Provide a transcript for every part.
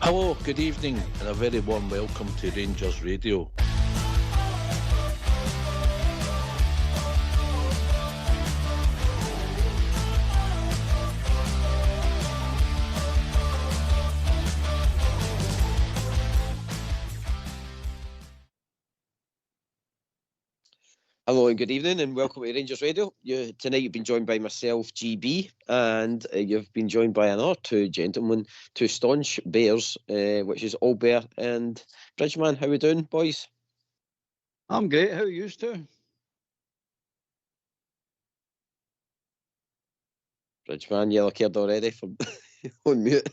Hello, good evening, and a very warm welcome to Rangers Radio. Hello and good evening and welcome to Rangers Radio. Tonight you've been joined by myself, GB, and you've been joined by another two gentlemen, two staunch Bears, which is Albert and Bridgeman. How we doing, boys? I'm great. How are you two? Bridgeman, yellow card already for on mute.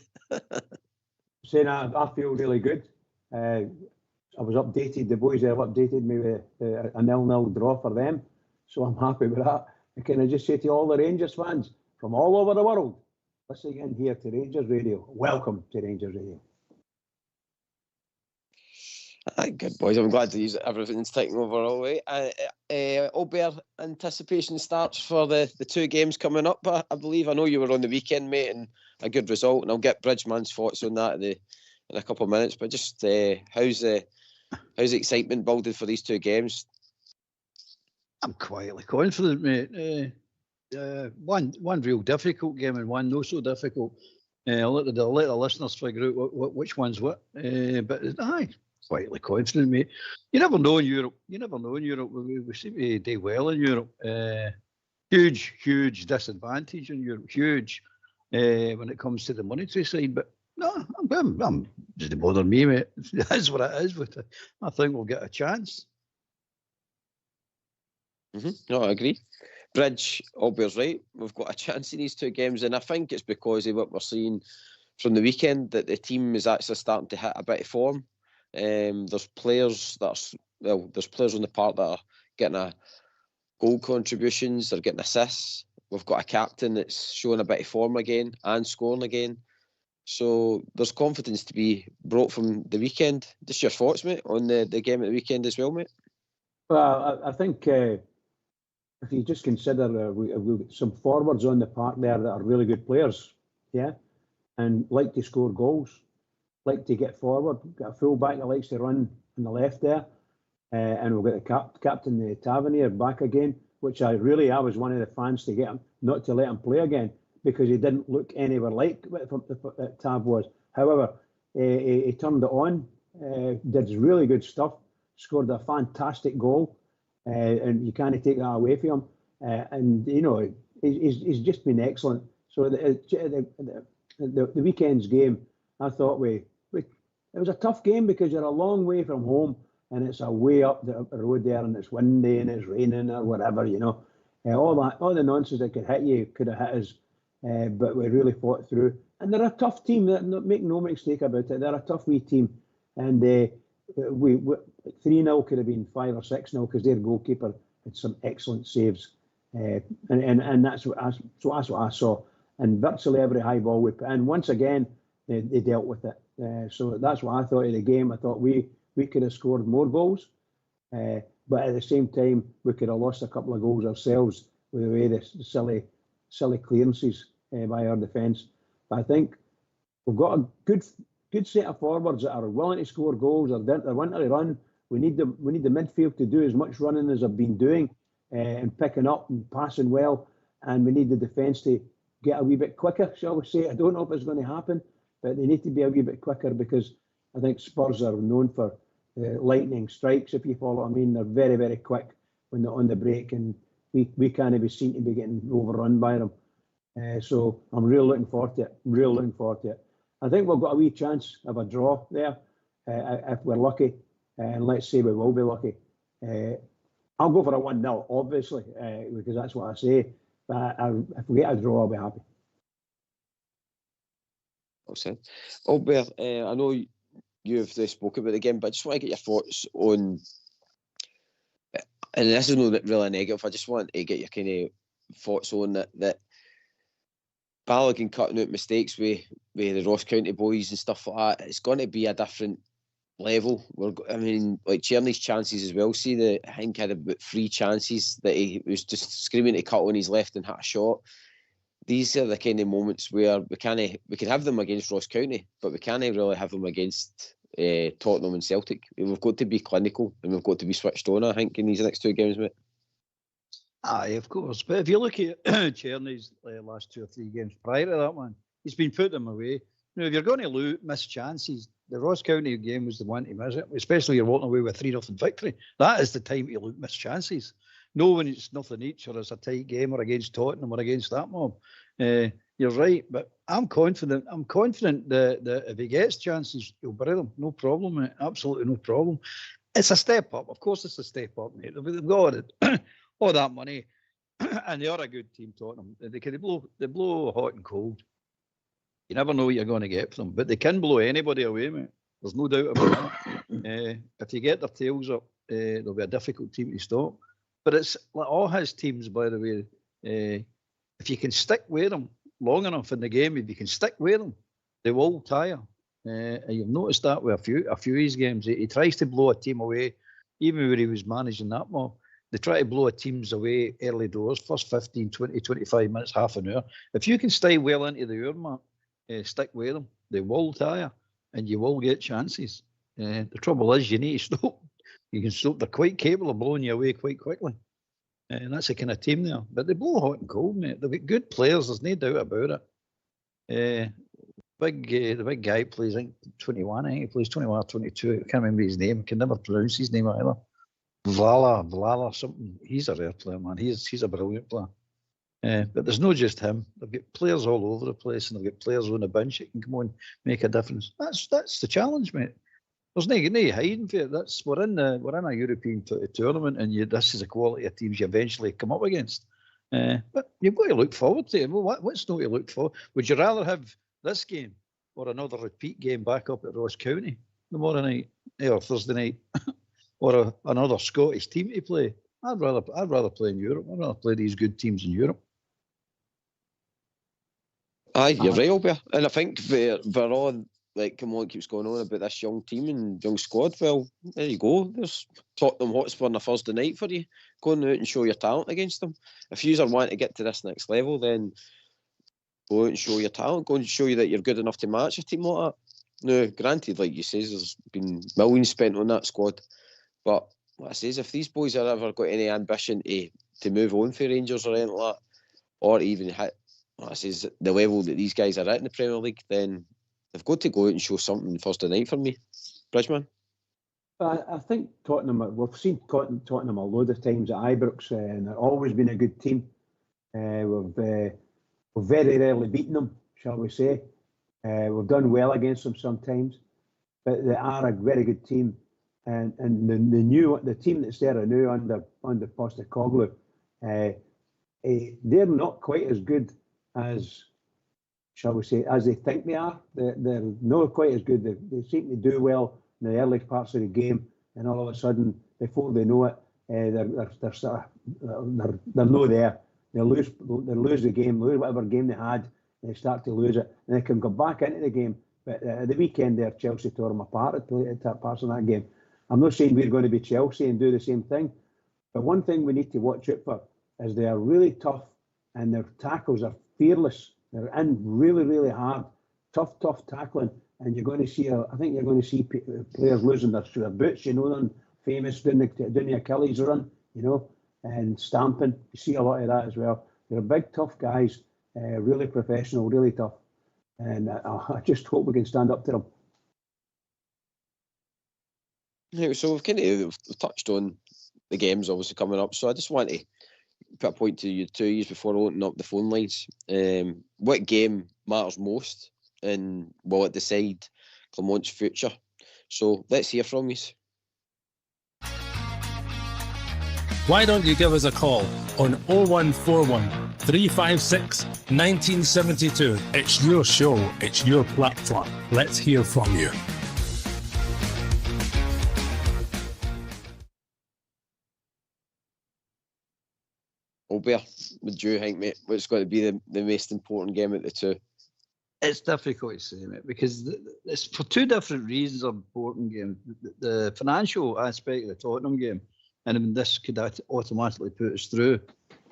Saying I feel really good. I was updated, the boys have updated me with a 0-0 draw for them, so I'm happy with that. And can I just say to all the Rangers fans from all over the world, listening in here to Rangers Radio, welcome to Rangers Radio. Good boys, I'm glad to use it. Everything's taking over all the way. Albert, anticipation starts for the two games coming up. I believe I know you were on the weekend, mate, and a good result, and I'll get Bridgeman's thoughts on that in a couple of minutes. But just how's the excitement building for these two games? I'm quietly confident, mate. One real difficult game and one not so difficult. I'll let the listeners figure out which one's what. But quietly confident, mate. You never know in Europe. We seem to do well in Europe. Huge disadvantage in Europe. Huge when it comes to the monetary side. But no, I'm just bother me, mate. That's what it is. I think we'll get a chance. No, I agree. Bridge, Albert's right. We've got a chance in these two games, and I think it's because of what we're seeing from the weekend that the team is actually starting to hit a bit of form. There's players on the park that are getting a goal contributions. They're getting assists. We've got a captain that's showing a bit of form again and scoring again. So there's confidence to be brought from the weekend. Just your thoughts, mate, on the game at the weekend as well, mate? Well, I think if you just consider we've got some forwards on the park there that are really good players, yeah, and like to score goals, like to get forward. Got a full-back that likes to run on the left there, and we've got the captain, the Tavernier, back again, which I was one of the fans to get him, not to let him play again, because he didn't look anywhere like what Tav was. However, he turned it on, did really good stuff, scored a fantastic goal, and you can't take that away from him. And you know, he's just been excellent. So the weekend's game, I thought it was a tough game because you're a long way from home and it's a way up the road there and it's windy and it's raining or whatever, you know. All the nonsense that could hit you could have hit us. But we really fought through. And they're a tough team, make no mistake about it. They're a tough wee team. And we 3-0 could have been 5 or 6-0 because their goalkeeper had some excellent saves. And that's what I saw. And virtually every high ball we put in, once again, they dealt with it. So that's what I thought of the game. I thought we could have scored more goals. But at the same time, we could have lost a couple of goals ourselves with the way the silly clearances by our defence. But I think we've got a good set of forwards that are willing to score goals. They're wanting to run. We need the midfield to do as much running as they've been doing and picking up and passing well. And we need the defence to get a wee bit quicker, shall we say. I don't know if it's going to happen, but they need to be a wee bit quicker because I think Spurs are known for lightning strikes, if you follow what I mean. They're very, very quick when they're on the break, and we can't be seen to be getting overrun by them. So I'm really looking forward to it. I think we've got a wee chance of a draw there if we're lucky, and let's say we will be lucky. I'll go for a 1-0, obviously, because that's what I say. But if we get a draw, I'll be happy. Well said. Albert, I know you've spoken about the game, but I just want to get your thoughts on, and this is not really negative, I just want to get your kind of thoughts on that Balogun cutting out mistakes with the Ross County boys and stuff like that. It's going to be a different level. Like Tierney's chances as well. See, I think had about 3 chances that he was just screaming to cut on his left and hit a shot. these are the kind of moments where we can have them against Ross County, but we can't really have them against Tottenham and Celtic. We've got to be clinical and we've got to be switched on, I think, in these next 2 games, mate. Aye, of course. But if you look at Cherny's last 2 or 3 games prior to that one, he's been putting them away. If you're going to miss chances, the Ross County game was the one to miss it, especially you're walking away with 3-0 victory. That is the time to miss chances. No, when it's nothing each, or it's a tight game, or against Tottenham, or against that mob. You're right, but I'm confident. I'm confident that if he gets chances, he'll bury them. No problem, mate. Absolutely no problem. It's a step up. Of course, it's a step up, mate. They've got all that money, and they are a good team, Tottenham. They blow hot and cold. You never know what you're going to get from them, but they can blow anybody away, mate. There's no doubt about that. If you get their tails up, they'll be a difficult team to stop. But it's like all his teams, by the way. If you can stick with them long enough in the game, if you can stick with them, they will tire. And you've noticed that with a few of his games. He tries to blow a team away, even when he was managing that mob. They try to blow teams away early doors, first 15, 20, 25 minutes, half an hour. If you can stay well into the hour mark, stick with them, they will tire and you will get chances. The trouble is you need to stop. You can stop. They're quite capable of blowing you away quite quickly. And that's the kind of team there. But they blow hot and cold, mate. They've got good players, there's no doubt about it. The big guy plays, I think, 21, I think he plays 21 or 22. I can't remember his name. I can never pronounce his name either. Vlala, something. He's a rare player, man. He's a brilliant player. But there's not just him. They've got players all over the place, and they've got players on the bench that can come on, make a difference. That's the challenge, mate. There's no hiding for it. We're in a European tournament, and this is the quality of teams you eventually come up against. But you've got to look forward to it. Well, what's not to look for? Would you rather have this game or another repeat game back up at Ross County tomorrow night or Thursday night, or another Scottish team to play? I'd rather play in Europe. I'd rather play these good teams in Europe. Aye, you're right, Albert. And I think we're on, like, come on, keeps going on about this young team and young squad. Well, there you go. There's Tottenham Hotspur on a Thursday night for you. Go out and show your talent against them. If you are wanting to get to this next level, then go out and show your talent. Go and show you that you're good enough to match a team like that. Now, granted, like you says, there's been millions spent on that squad. But like I says, if these boys have ever got any ambition to move on for Rangers or anything like that, or even hit, like I says, the level that these guys are at in the Premier League, then they've got to go out and show something Thursday night for me. Bridgman? I think Tottenham, we've seen Tottenham a load of times at Ibrox, and they've always been a good team. We've very rarely beaten them, shall we say. We've done well against them sometimes, but they are a very good team. And the team that's there now under Postecoglou, they're not quite as good as, shall we say, as they think they are. They're not quite as good. They seem to do well in the early parts of the game, and all of a sudden, before they know it, they're not there. They lose the game, lose whatever game they had, and they start to lose it, and they can go back into the game. But at the weekend there, Chelsea tore them apart at parts of that game. I'm not saying we're going to be Chelsea and do the same thing, but one thing we need to watch out for is they are really tough, and their tackles are fearless. They're in really, really hard, tough tackling, and you're going to see. I think you're going to see players losing their boots. Them famous doing the Achilles run, and stamping. You see a lot of that as well. They're big, tough guys, really professional, really tough, and I just hope we can stand up to them. Yeah, so we've touched on the games obviously coming up. So I just want to put a point to you two years before opening up the phone lines. What game matters most, and will it decide Clermont's future? So let's hear from you. Why don't you give us a call on 0141 356 1972? It's your show, it's your platform. Let's hear from you. Albert, would you think, mate, what's going to be the most important game of the two? It's difficult to say, mate, because it's for two different reasons an important game. The financial aspect of the Tottenham game, and I mean, this could automatically put us through,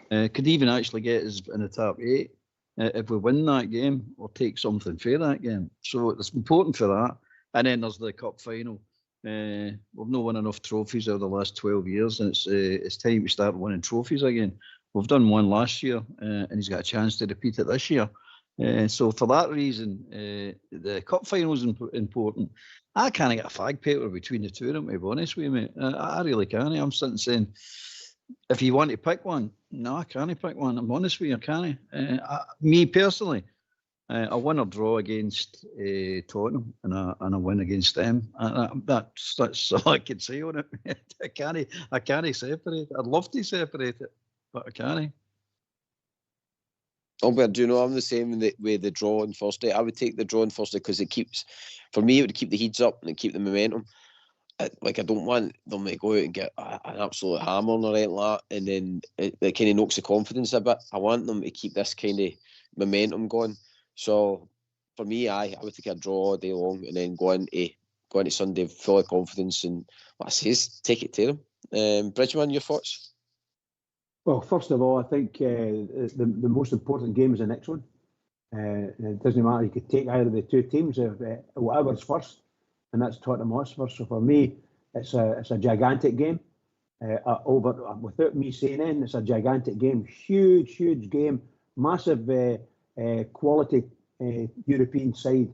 could even actually get us in the top 8. if we win that game or take something for that game. So it's important for that. And then there's the cup final. We've not won enough trophies over the last 12 years, and it's time we start winning trophies again. We've done one last year, and he's got a chance to repeat it this year. So for that reason, the cup final is important. I can't get a fag paper between the two of them, to be honest with you, mate. I really can't. I'm sitting saying, if you want to pick one, no, I can't pick one. I'm honest with you, I can't. Me personally, a win or draw against Tottenham and a win against them. That's all I can say on it. I can't separate it. I'd love to separate it, but I can't. Albert, do you know I'm the same with the draw on Thursday? I would take the draw on Thursday because for me, it would keep the heats up and keep the momentum. I don't want them to go out and get an absolute hammer or anything like that, and then it kind of knocks the confidence a bit. I want them to keep this kind of momentum going. So for me, I would take a draw all day long and then go into Sunday full of confidence and what I say is take it to them. Bridgman, your thoughts? Well, first of all, I think the most important game is the next one. It doesn't matter. You could take either of the two teams, whatever's first, and that's Tottenham Hotspur. So for me, it's a gigantic game. Without me saying anything, it's a gigantic game. Huge game. Massive quality European side.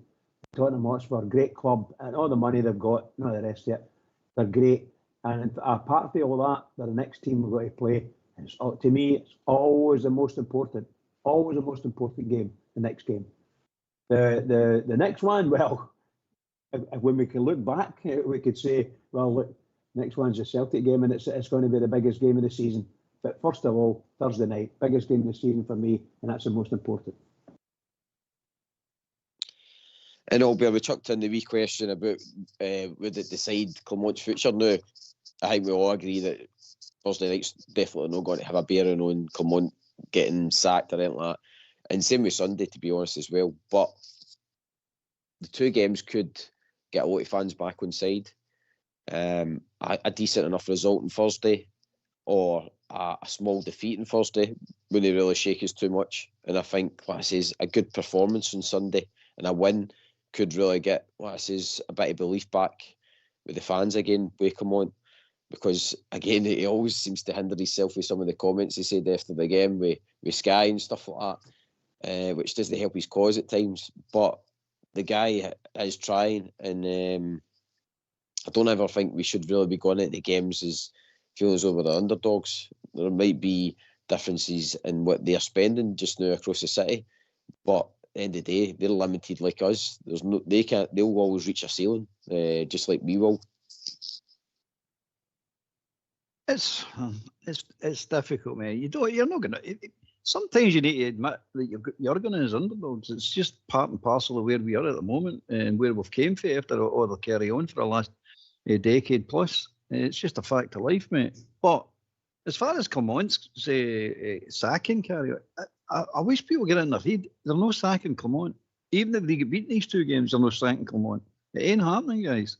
Tottenham Hotspur, great club, and all the money they've got, none of the rest of it. They're great. And apart from all that, they're the next team we've got to play. To me, it's always the most important game, the next game. The next one, well, when we can look back, we could say, well, look, next one's the Celtic game, and it's going to be the biggest game of the season. But first of all, Thursday night, biggest game of the season for me, and that's the most important. And Albert, we chucked in the wee question about would it decide Clermont's future now? I think we all agree that Thursday night's definitely not going to have a bearing on Clermont getting sacked or anything like that. And same with Sunday, to be honest, as well. But the two games could get a lot of fans back on side. A decent enough result on Thursday or a small defeat on Thursday wouldn't really shake us too much. And I think, what I say is, a good performance on Sunday and a win could really get, what I say is, a bit of belief back with the fans again, with Clermont. Because, again, he always seems to hinder himself with some of the comments he said after the game with Sky and stuff like that, which doesn't help his cause at times. But the guy is trying, and I don't ever think we should really be going into the games as feeling as though we're the underdogs. There might be differences in what they're spending just now across the city, but at the end of the day, they're limited like us. They'll always reach a ceiling, just like we will. It's difficult, man. You're not gonna. Sometimes you need to admit that you're going as underdogs. It's just part and parcel of where we are at the moment and where we've came from after all the carry on for the last decade plus. It's just a fact of life, mate. But as far as Clermont's sacking carry on, I wish people get in their head. They're no sacking Clermont. Even if they get beaten these two games, they're no sacking Clermont. It ain't happening, guys.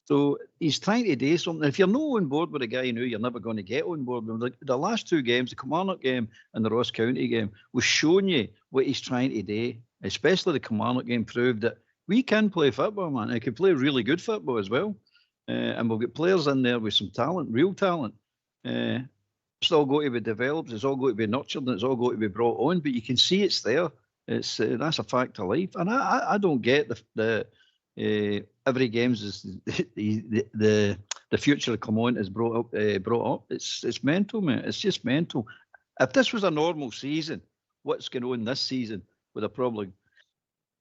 So he's trying to do something. If you're not on board with a guy now, you're never going to get on board with him. The last two games, the Kilmarnock game and the Ross County game, was showing you what he's trying to do. Especially the Kilmarnock game proved that we can play football, man. We can play really good football as well. And we'll get players in there with some talent, real talent. It's all got to be developed. It's all got to be nurtured. And it's all got to be brought on. But you can see it's there. It's that's a fact of life. And I don't get the every games is the future of Clermont is brought up. It's mental, man. It's just mental. If this was a normal season, what's going on this season would have probably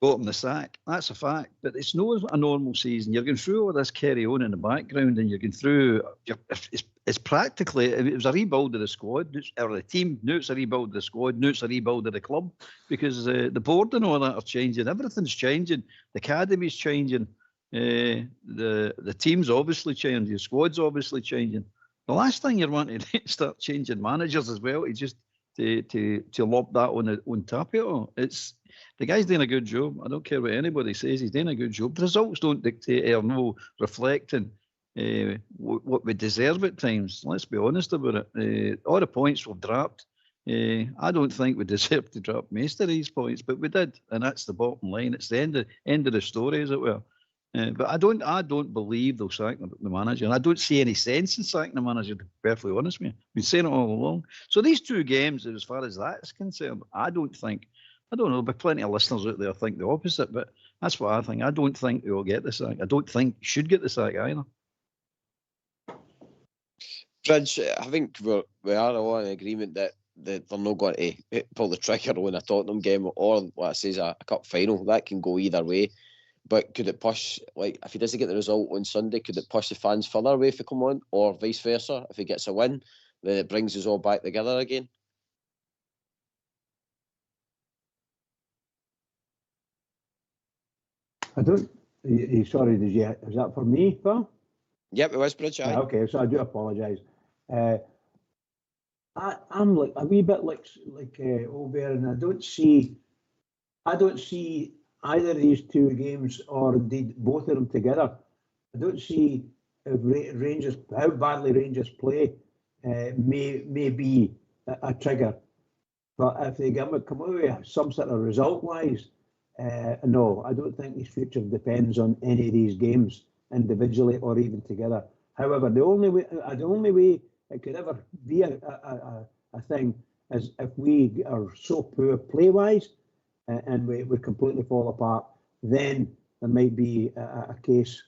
got him the sack. That's a fact. But it's not a normal season. You're going through all this carry on in the background, and you're going through. It's practically, it was a rebuild of the squad or the team. Now it's a rebuild of the squad. Now it's a rebuild of the club because the board and all that are changing. Everything's changing. The academy's changing. The team's obviously changing. The squad's obviously changing. The last thing you want to do is start changing managers as well. To lob that on top of it all. It's the guy's doing a good job. I don't care what anybody says. He's doing a good job. The results don't dictate or no reflecting what we deserve at times. Let's be honest about it. All the points we've dropped I don't think we deserve to drop most of these points, but we did, and that's the bottom line. It's the end of the story, as it were. But I don't believe they'll sack the manager, and I don't see any sense in sacking the manager, to be perfectly honest with you. I've been saying it all along. So these two games, as far as that's concerned, I don't know, there'll be plenty of listeners out there who think the opposite, but that's what I think. I don't think they will get the sack. I don't think they should get the sack either. Bridge, I think we are all in agreement that they're not going to pull the trigger on a Tottenham game or, what I say, is a cup final. That can go either way. But could it push, like, if he doesn't get the result on Sunday, could it push the fans further away if they come on? Or vice versa, if he gets a win, then it brings us all back together again? I don't. Sorry, is that for me, pal? Yep, it was, Bridge. Okay, so I do apologise. I'm like a wee bit like Ober, and I don't see either of these two games, or indeed both of them together. I don't see if Rangers, how badly Rangers play may be a trigger. But if they come away with some sort of result-wise, no, I don't think his future depends on any of these games individually or even together. However, the only way it could ever be a thing is if we are so poor play-wise and we completely fall apart, then there might be a case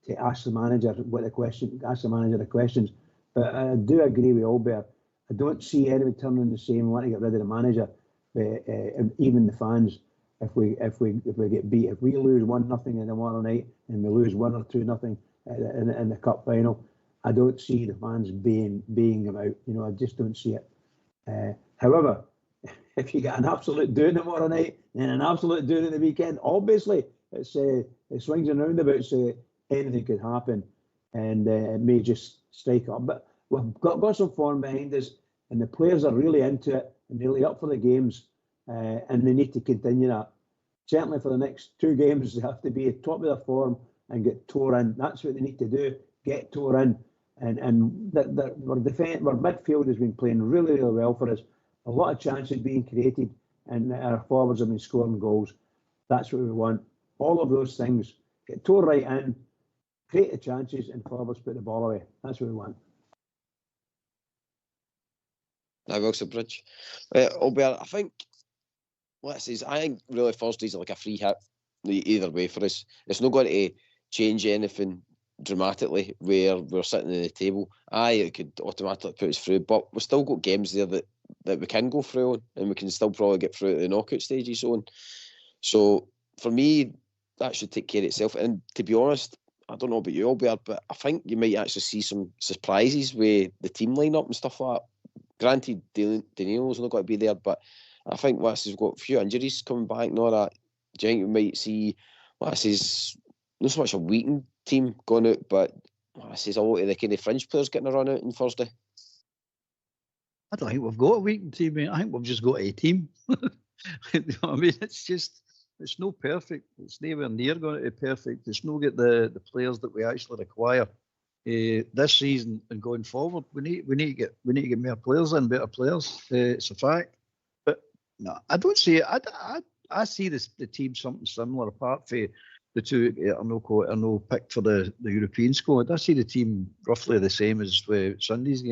to ask the manager the questions. But I do agree with Albert. I don't see anyone turning the same, want to get rid of the manager, and even the fans. If we get beat, if we lose 1-0 in tomorrow night and we lose 1 or 2-0 in the cup final, I don't see the fans being about. I just don't see it. However, if you get an absolute doing tomorrow night and an absolute doing in the weekend, obviously it swings and roundabouts. Anything could happen, and it may just strike up. But we've got some form behind us, and the players are really into it and really up for the games, and they need to continue that. Certainly for the next two games, they have to be at top of their form and get tore in. That's what they need to do. Get tore in, and our midfield has been playing really, really well for us. A lot of chances being created, and our forwards have been scoring goals. That's what we want. All of those things. Get tore right in, create the chances, and forwards put the ball away. That's what we want. I will say, Bridge. Albert, I think really Thursdays are like a free hit either way for us. It's not going to change anything dramatically where we're sitting at the table. It could automatically put us through, but we've still got games there that we can go through on, and we can still probably get through to the knockout stages on. So for me, that should take care of itself. And to be honest, I don't know about you, Albert, but I think you might actually see some surprises with the team lineup and stuff like that. Granted, Daniel's not going to be there, but I think we've got a few injuries coming back and all that. Do you think we might see, not so much a weakened team going out, but a lot of the kind of fringe players getting a run out on Thursday? I don't think we've got a weakened team, mate. I think we've just got a team. You know what I mean? It's no perfect. It's nowhere near going to be perfect. It's not get the players that we actually require this season and going forward. We need to get more players in, better players. It's a fact. But no, I don't see it. I see the team something similar apart from the two are no picked for the European squad. I see the team roughly the same as Sunday's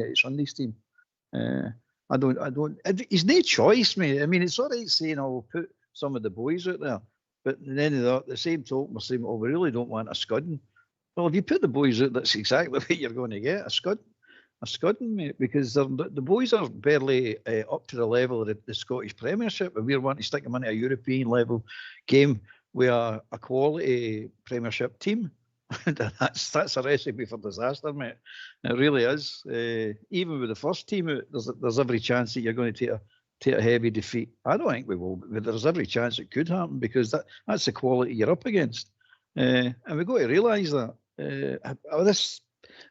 team. I don't. It's no choice, mate. I mean, it's all right saying I'll put some of the boys out there, but then the same talk, we're saying, we really don't want a scudding. Well, if you put the boys out, that's exactly what you're going to get, a scudding, mate, because the boys are barely up to the level of the Scottish Premiership, and we're wanting to stick them into a European level game with a quality Premiership team. That's a recipe for disaster, mate. It really is. Even with the first team out, there's every chance that you're going to take a heavy defeat. I don't think we will, but there's every chance it could happen because that's the quality you're up against. And we've got to realise that. This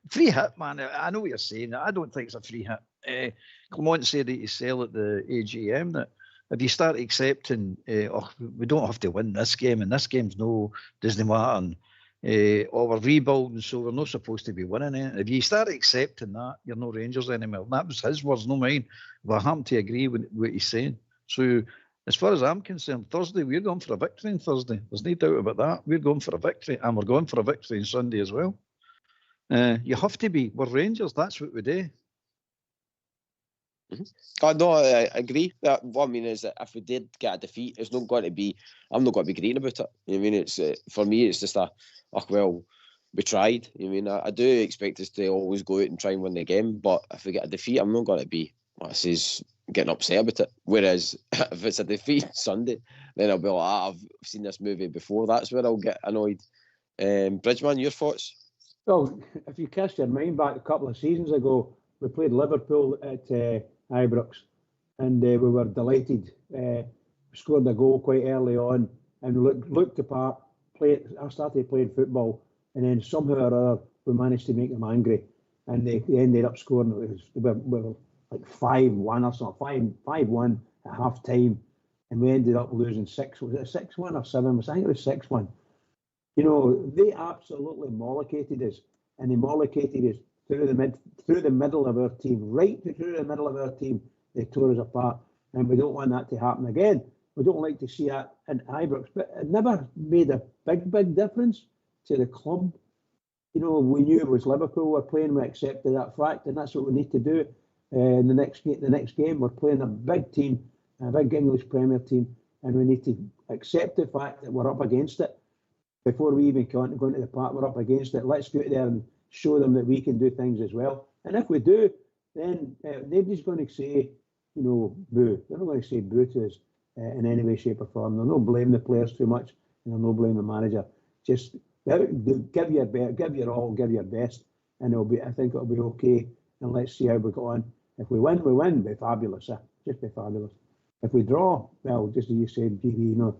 free hit, man, I know what you're saying. I don't think it's a free hit. Clement said that you sell at the AGM that if you start accepting, we don't have to win this game, and this game's doesn't matter, we're rebuilding, so we're not supposed to be winning it. If you start accepting that, you're no Rangers anymore. That was his words, no mine. But I happen to agree with what he's saying. So, as far as I'm concerned, Thursday, we're going for a victory on Thursday. There's no doubt about that. We're going for a victory, and we're going for a victory on Sunday as well. You have to be. We're Rangers. That's what we do. No, I agree. What I mean is that if we did get a defeat, it's not going to be. I'm not going to be green about it. You know what I mean? It's for me, it's just well, we tried. You know what I mean? I do expect us to always go out and try and win the game, but if we get a defeat, I'm not going to be, getting upset about it. Whereas if it's a defeat Sunday, then I'll be like, I've seen this movie before. That's where I'll get annoyed. Bridgeman, your thoughts? Well, if you cast your mind back a couple of seasons ago, we played Liverpool at Ibrox, and we were delighted. We scored a goal quite early on, and looked apart. I started playing football, and then somehow or other we managed to make them angry, and they ended up scoring. We were like 5-1 or something, 5-1 at half time, and we ended up losing 6. Was it 6-1 or 7? I think it was 6-1. You know, they absolutely mollicated us, and they mollicated us through the middle of our team, right through the middle of our team. They tore us apart, and we don't want that to happen again. We don't like to see that in Ibrox, but it never made a big difference to the club. You know, we knew it was Liverpool were playing. We accepted that fact, and that's what we need to do. In the next game, we're playing a big team, a big English Premier team, and we need to accept the fact that we're up against it. Before we even go into the park, we're up against it. Let's go out there and show them that we can do things as well. And if we do, then nobody's going to say, you know, boo. They're not going to say boo to us in any way, shape or form. They'll not blame the players too much, and they'll not blame the manager. Just give your all, give your best, and I think it'll be okay. And let's see how we go on. If we win, we win. Be fabulous, just be fabulous. If we draw, well, just as you said, GB, you know,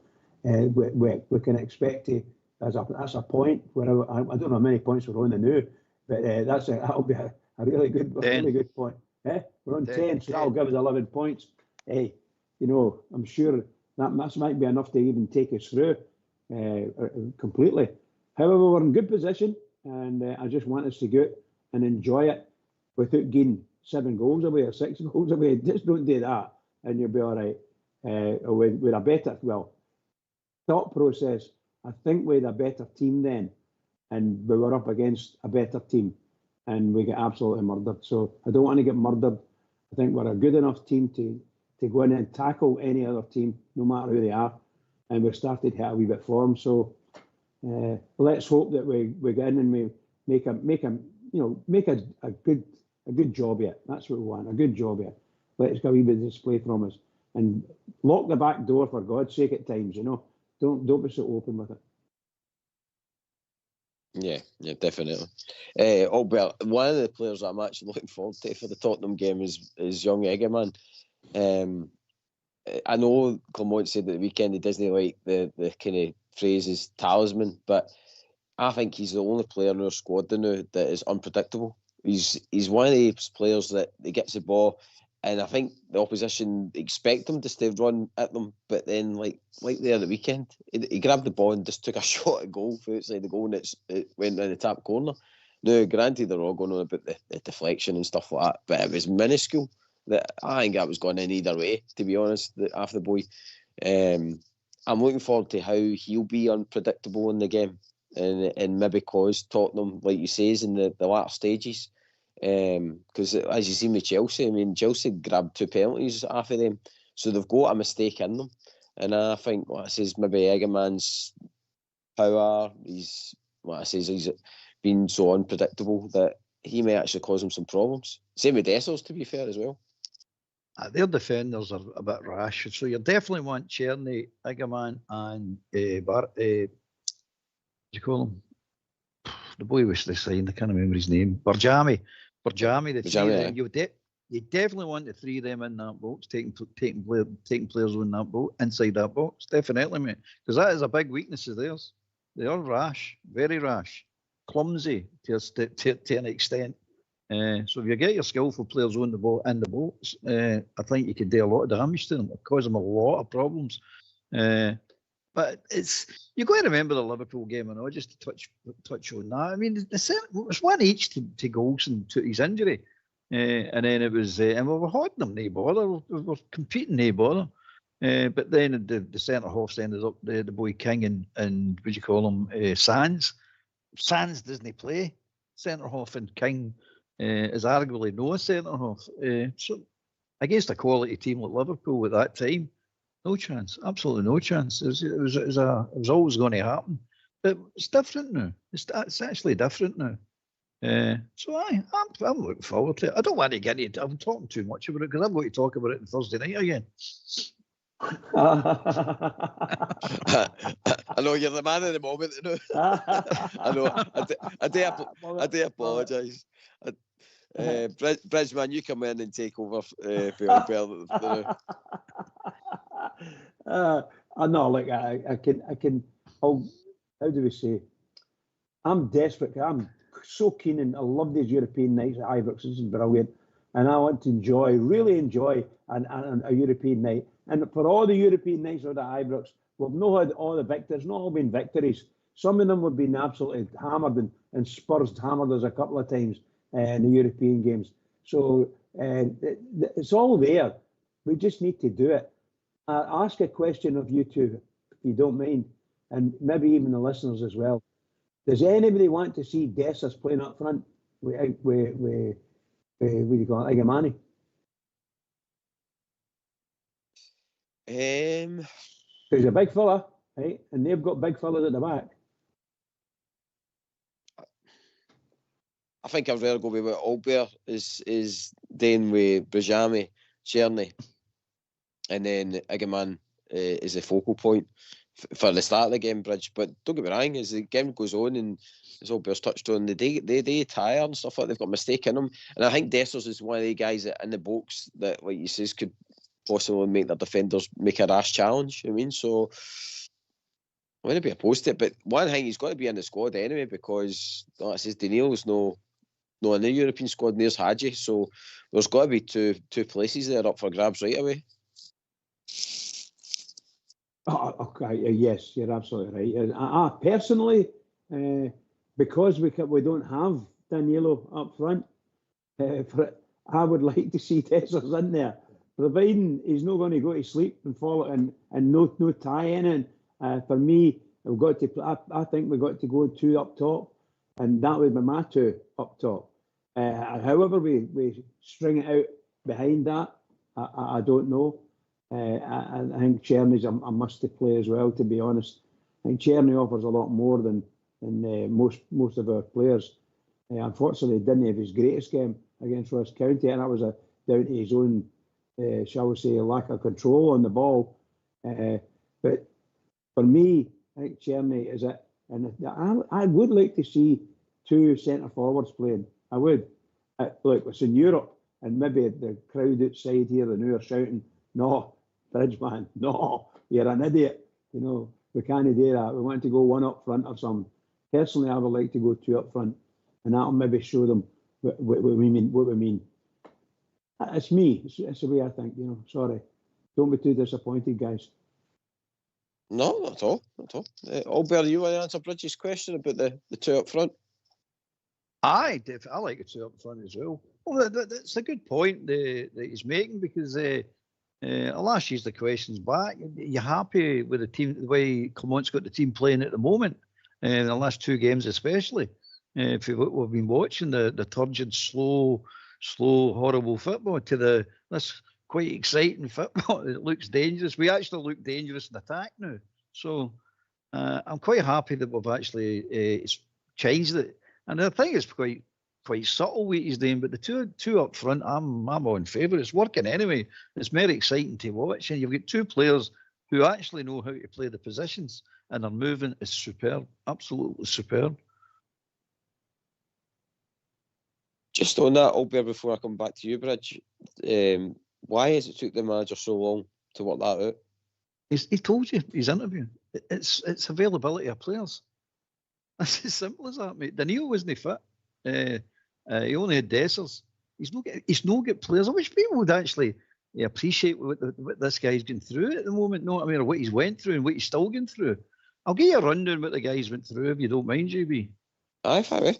we can expect to. That's a point. Where I don't know how many points we're on the new, but that'll be a really good point. We're on 10, so that'll give us 11 points. Hey, you know, I'm sure that might be enough to even take us through completely. However, we're in good position, and I just want us to go out and enjoy it without getting 7 goals away or 6 goals away. Just don't do that, and you'll be all right. With a better, thought process, I think we had a better team then, and we were up against a better team, and we get absolutely murdered. So I don't want to get murdered. I think we're a good enough team to go in and tackle any other team, no matter who they are. And we've started to hit a wee bit form. So let's hope that we get in and we make a good job of it. That's what we want, a good job of it. Let's get a wee bit of display from us, and lock the back door for God's sake at times. You know. Don't be so open with it. Yeah, definitely. Well, one of the players that I'm actually looking forward to for the Tottenham game is young Egeman. I know Clement said at the weekend he doesn't like the kind of phrases talisman, but I think he's the only player in our squad now that is unpredictable. He's one of these players that he gets the ball, and I think the opposition expect him just to run at them, but then like there at the weekend, he grabbed the ball and just took a shot at goal from outside the goal, and it went in the top corner. Now, granted, they're all going on about the deflection and stuff like that, but it was minuscule. That I think that was going in either way, to be honest, after the boy. I'm looking forward to how he'll be unpredictable in the game, and maybe cause Tottenham, like you say, in the latter stages. Because as you see with Chelsea, I mean, Chelsea grabbed 2 penalties off of them, so they've got a mistake in them. And I think maybe Egeman's power, he's been so unpredictable that he may actually cause him some problems. Same with Dessers, to be fair, as well. Their defenders are a bit rash, so you definitely want Cherny, Egeman, and what do you call him? The boy which they signed, I can't remember his name. Barjami, the three of them. You definitely want the 3 of them in that box, taking players on that boat, inside that box, definitely, mate. Because that is a big weakness of theirs. They are rash, very rash, clumsy to an extent. So if you get your skillful players on the boat in the boats, I think you could do a lot of damage to them. It cause them a lot of problems. But you've got to remember the Liverpool game, and just to touch on that. I mean, it was one each to Goldson took his injury, and then it was, and we were holding them, no bother. We were competing, no bother. But then the centre halves ended up the boy King and what do you call him, Sands. Sands doesn't play centre half, and King is arguably no centre half. So against a quality team like Liverpool at that time, no chance, absolutely no chance. It was always going to happen. But it's different now. It's actually different now. So I'm looking forward to it. I don't want to get into it. I'm talking too much about it because I'm going to talk about it on Thursday night again. I know you're the man of the moment. I know. I do apologise. Bridgeman, you come in and take over for I know, like I can. How do we say? I'm desperate. I'm so keen, and I love these European nights at Ibrox. This is brilliant, and I want to really enjoy a European night. And for all the European nights at Ibrox, we've not had all the victories, not all been victories. Some of them have been absolutely hammered, and Spurs hammered us a couple of times in the European games. So it's all there. We just need to do it. I'll ask a question of you two, if you don't mind, and maybe even the listeners as well. Does anybody want to see Dessers playing up front with what do you call it, Igamani? He's a big fella, right? And they've got big fellas at the back. I think I'd rather go with what Albert is doing with Brajami, Cherny, and then Igaman is the focal point for the start of the game, Bridge. But don't get me wrong, as the game goes on, and as Albert's touched on, they tire and stuff like that, they've got a mistake in them. And I think Dessers is one of the guys that in the box that, like you says, could possibly make their defenders make a rash challenge. I mean, so I'm going to be opposed to it. But one thing, he's got to be in the squad anyway, because like I says, Daniel's no in the European squad, and there's Hadji. So there's got to be two places there up for grabs right away. Oh, okay, yes, you're absolutely right. I personally, because we don't have Danilo up front, I would like to see Dessers in there, providing he's not going to go to sleep and fall and no tie in it. For me, we've got to. I think we've got to go two up top, and that would be my two up top. However, we string it out behind that, I don't know. I think Cherny's a must play as well, to be honest. I think Cherny offers a lot more than most of our players. Unfortunately, he didn't have his greatest game against Ross County, and that was down to his own, shall we say, lack of control on the ball. But for me, I think Cherny is it. And I would like to see two centre forwards playing. I would. Look, it's in Europe, and maybe the crowd outside here, the new are shouting, "No, Bridgeman, no, you're an idiot." You know, we can't do that. We want to go one up front or something. Personally, I would like to go two up front, and that'll maybe show them what we mean. It's me. It's the way I think. You know, sorry. Don't be too disappointed, guys. No, not at all. Albert, you want to answer Bridges' question about the two up front? I like the two up front as well. Well, that's a good point that he's making, because I'll ask you the questions back. You're happy with the team, the way Clement's got the team playing at the moment, in the last two games especially? If we've been watching the turgid, slow, horrible football to this quite exciting football. It looks dangerous. We actually look dangerous in attack now. So I'm quite happy that we've actually changed it. And I think it's quite subtle what he's doing, but the two up front, I'm all in favour. It's working anyway. It's very exciting to watch, and you've got two players who actually know how to play the positions, and their movement is superb, absolutely superb. Just on that, Albert, before I come back to you, Bridge, why has it took the manager so long to work that out? He told you, his interview. It's availability of players. That's as simple as that, mate. Daniel wasn't fit. He only had Dessers. He's no get players. I wish people would actually you appreciate what this guy's going through at the moment. No, I mean, or what he's went through and what he's still going through. I'll give you a rundown what the guys went through if you don't mind, JB. Aye, fine.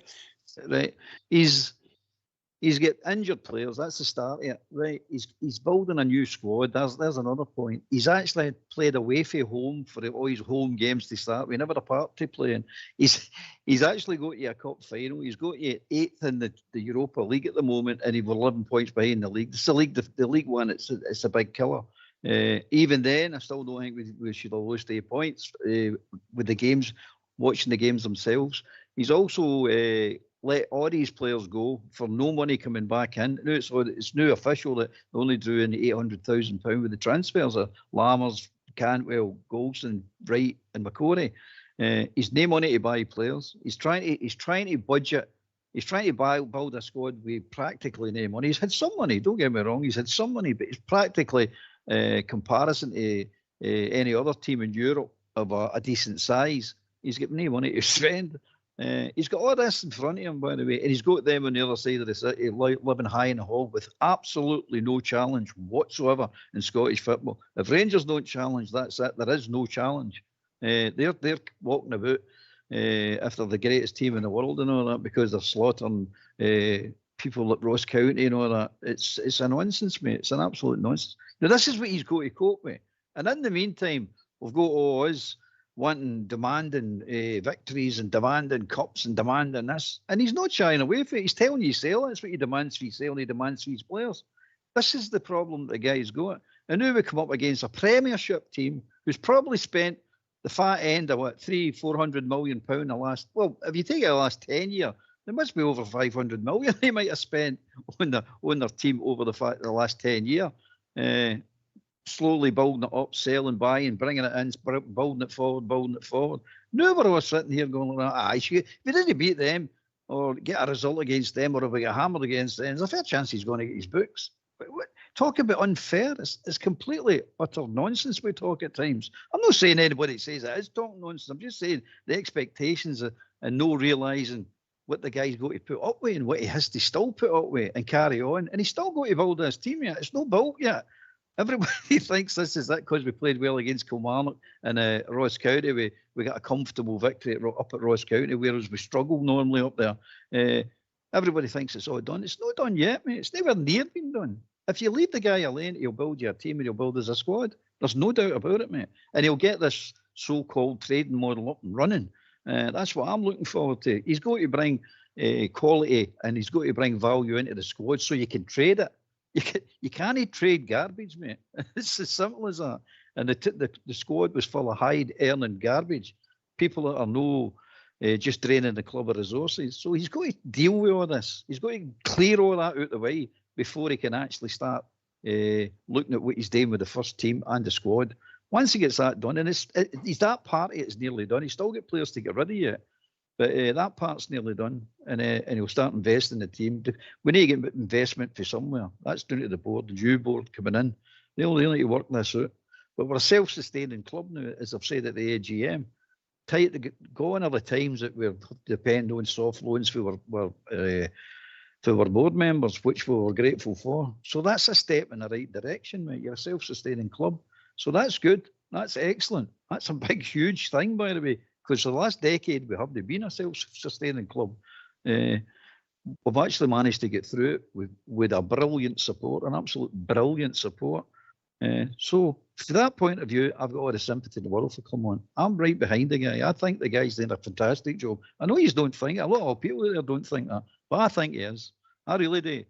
Right, He's got injured players. That's the start of it, right? He's building a new squad. There's another point. He's actually played away from home for all his home games to start. We never a part to play in. He's actually got to a cup final. He's got to 8th in the Europa League at the moment, and he was 11 points behind the league. It's the League One. It's a big killer. Even then, I still don't think we should have lost 8 points with the games, watching the games themselves. He's also let all these players go for no money coming back in. So it's now official that they only drew in £800,000 with the transfers of Lammers, Cantwell, Golson, Wright, and McCory. He's no money to buy players. He's trying to budget. He's trying to build a squad with practically no money. He's had some money. Don't get me wrong. He's had some money, but it's practically comparison to any other team in Europe of a decent size. He's got no money to spend. He's got all this in front of him, by the way, and he's got them on the other side of the city, living high in the hall with absolutely no challenge whatsoever in Scottish football. If Rangers don't challenge, that's it. There is no challenge. They're walking about if they're the greatest team in the world and all that because they're slaughtering people at Ross County and all that. It's a nonsense, mate. It's an absolute nonsense. Now, this is what he's got to cope with. And in the meantime, we've got all us demanding victories and demanding cups and demanding this. And he's not shying away from it. He's telling you sale. That's what he demands for his sale. He demands for his players. This is the problem the guy's got. And now we come up against a Premiership team who's probably spent the fat end of £300-400 million the last, well, if you take it the last 10 years, there must be over 500 million they might have spent on their team over the last 10 years. Slowly building it up, selling, buying, bringing it in, building it forward. Now we're all sitting here going, if we didn't beat them or get a result against them or if we get hammered against them, there's a fair chance he's going to get his books. But talk about unfair. It's completely utter nonsense we talk at times. I'm not saying anybody says it is talking nonsense. I'm just saying the expectations and no realising what the guy's got to put up with and what he has to still put up with and carry on. And he's still got to build his team yet. It's not built yet. Everybody thinks this is that because we played well against Kilmarnock and Ross County. We got a comfortable victory up at Ross County, whereas we struggle normally up there. Everybody thinks it's all done. It's not done yet, mate. It's never near been done. If you leave the guy alone, he'll build you a team and he'll build us a squad. There's no doubt about it, mate. And he'll get this so-called trading model up and running. That's what I'm looking forward to. He's got to bring quality and he's got to bring value into the squad so you can trade it. You can't trade garbage, mate. It's as simple as that. And the squad was full of hide-earning garbage. People that are just draining the club of resources. So he's got to deal with all this. He's got to clear all that out the way before he can actually start looking at what he's doing with the first team and the squad. Once he gets that done, and he's that part of it's nearly done. He's still got players to get rid of yet. But that part's nearly done, and he'll start investing in the team. We need to get investment for somewhere. That's down to the board, the new board coming in. They'll need to work this out. But we're a self-sustaining club now, as I've said at the AGM. Gone are the times that we depend on soft loans for our board members, which we were grateful for. So that's a step in the right direction, mate. You're a self-sustaining club. So that's good. That's excellent. That's a big, huge thing, by the way. Because for the last decade, we haven't been a self-sustaining club. We've actually managed to get through it with a brilliant support, an absolute brilliant support. So, from that point of view, I've got all the sympathy in the world for Clement. I'm right behind the guy. I think the guy's doing a fantastic job. I know you don't think it. A lot of people there don't think that. But I think he is. I really do.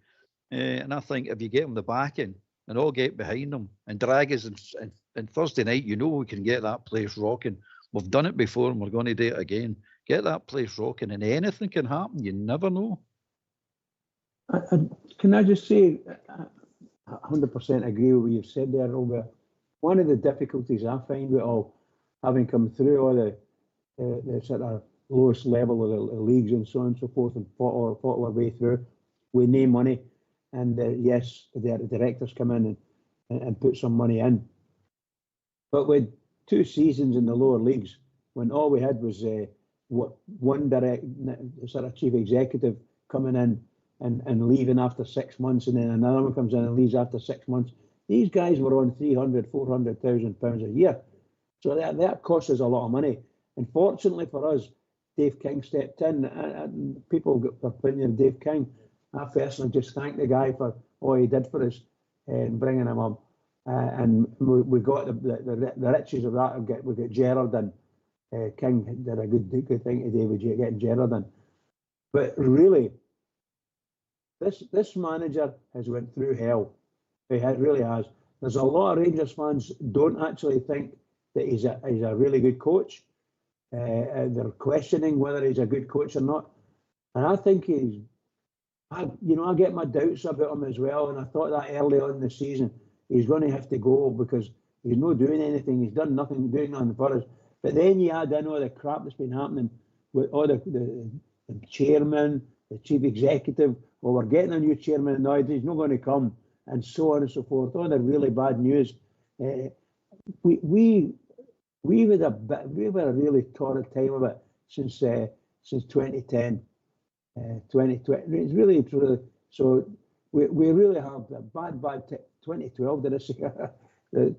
And I think if you get him the backing and all get behind him and drag us and Thursday night, we can get that place rocking. We've done it before and we're going to do it again. Get that place rocking and anything can happen. You never know. Can I just say, 100% agree with what you've said there, Robert. One of the difficulties I find with all, having come through all the sort of lowest level of the leagues and so on and so forth and fought our way through with no money. And yes, the directors come in and put some money in. But with 2 seasons in the lower leagues, when all we had was one sort of chief executive coming in and leaving after 6 months, and then another one comes in and leaves after 6 months, These guys were on 300, 400,000 pounds a year. So that costs us a lot of money. And fortunately for us, Dave King stepped in. And people got their opinion of Dave King. I personally just thank the guy for all he did for us in bringing him up. And we got the riches of that. We got Gerrard in. King did a good thing today with getting Gerrard in. But really, this manager has went through hell. He really has. There's a lot of Rangers fans don't actually think that he's a really good coach. They're questioning whether he's a good coach or not. And I think I get my doubts about him as well. And I thought that early on in the season, he's going to have to go because he's not doing anything. He's done nothing, doing nothing for us. But then you add in all the crap that's been happening with all the chairman, the chief executive. Well, we're getting a new chairman now. He's not going to come, and so on and so forth. All the really bad news. We've had a really torrid time of it since 2010, 2020. It's really true. So we really have a bad 2012. Did I say?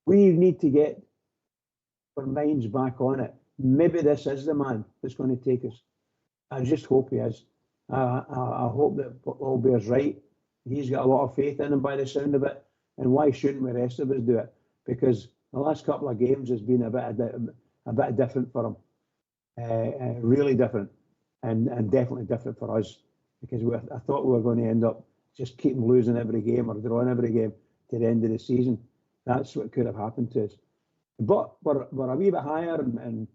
We need to get our minds back on it. Maybe this is the man that's going to take us. I just hope he is. I hope that Albier's right. He's got a lot of faith in him by the sound of it. And why shouldn't the rest of us do it? Because the last couple of games has been a bit different for him. Really different. And definitely different for us. Because I thought we were going to end up just keeping losing every game or drawing every game to the end of the season. That's what could have happened to us. But we're a wee bit higher and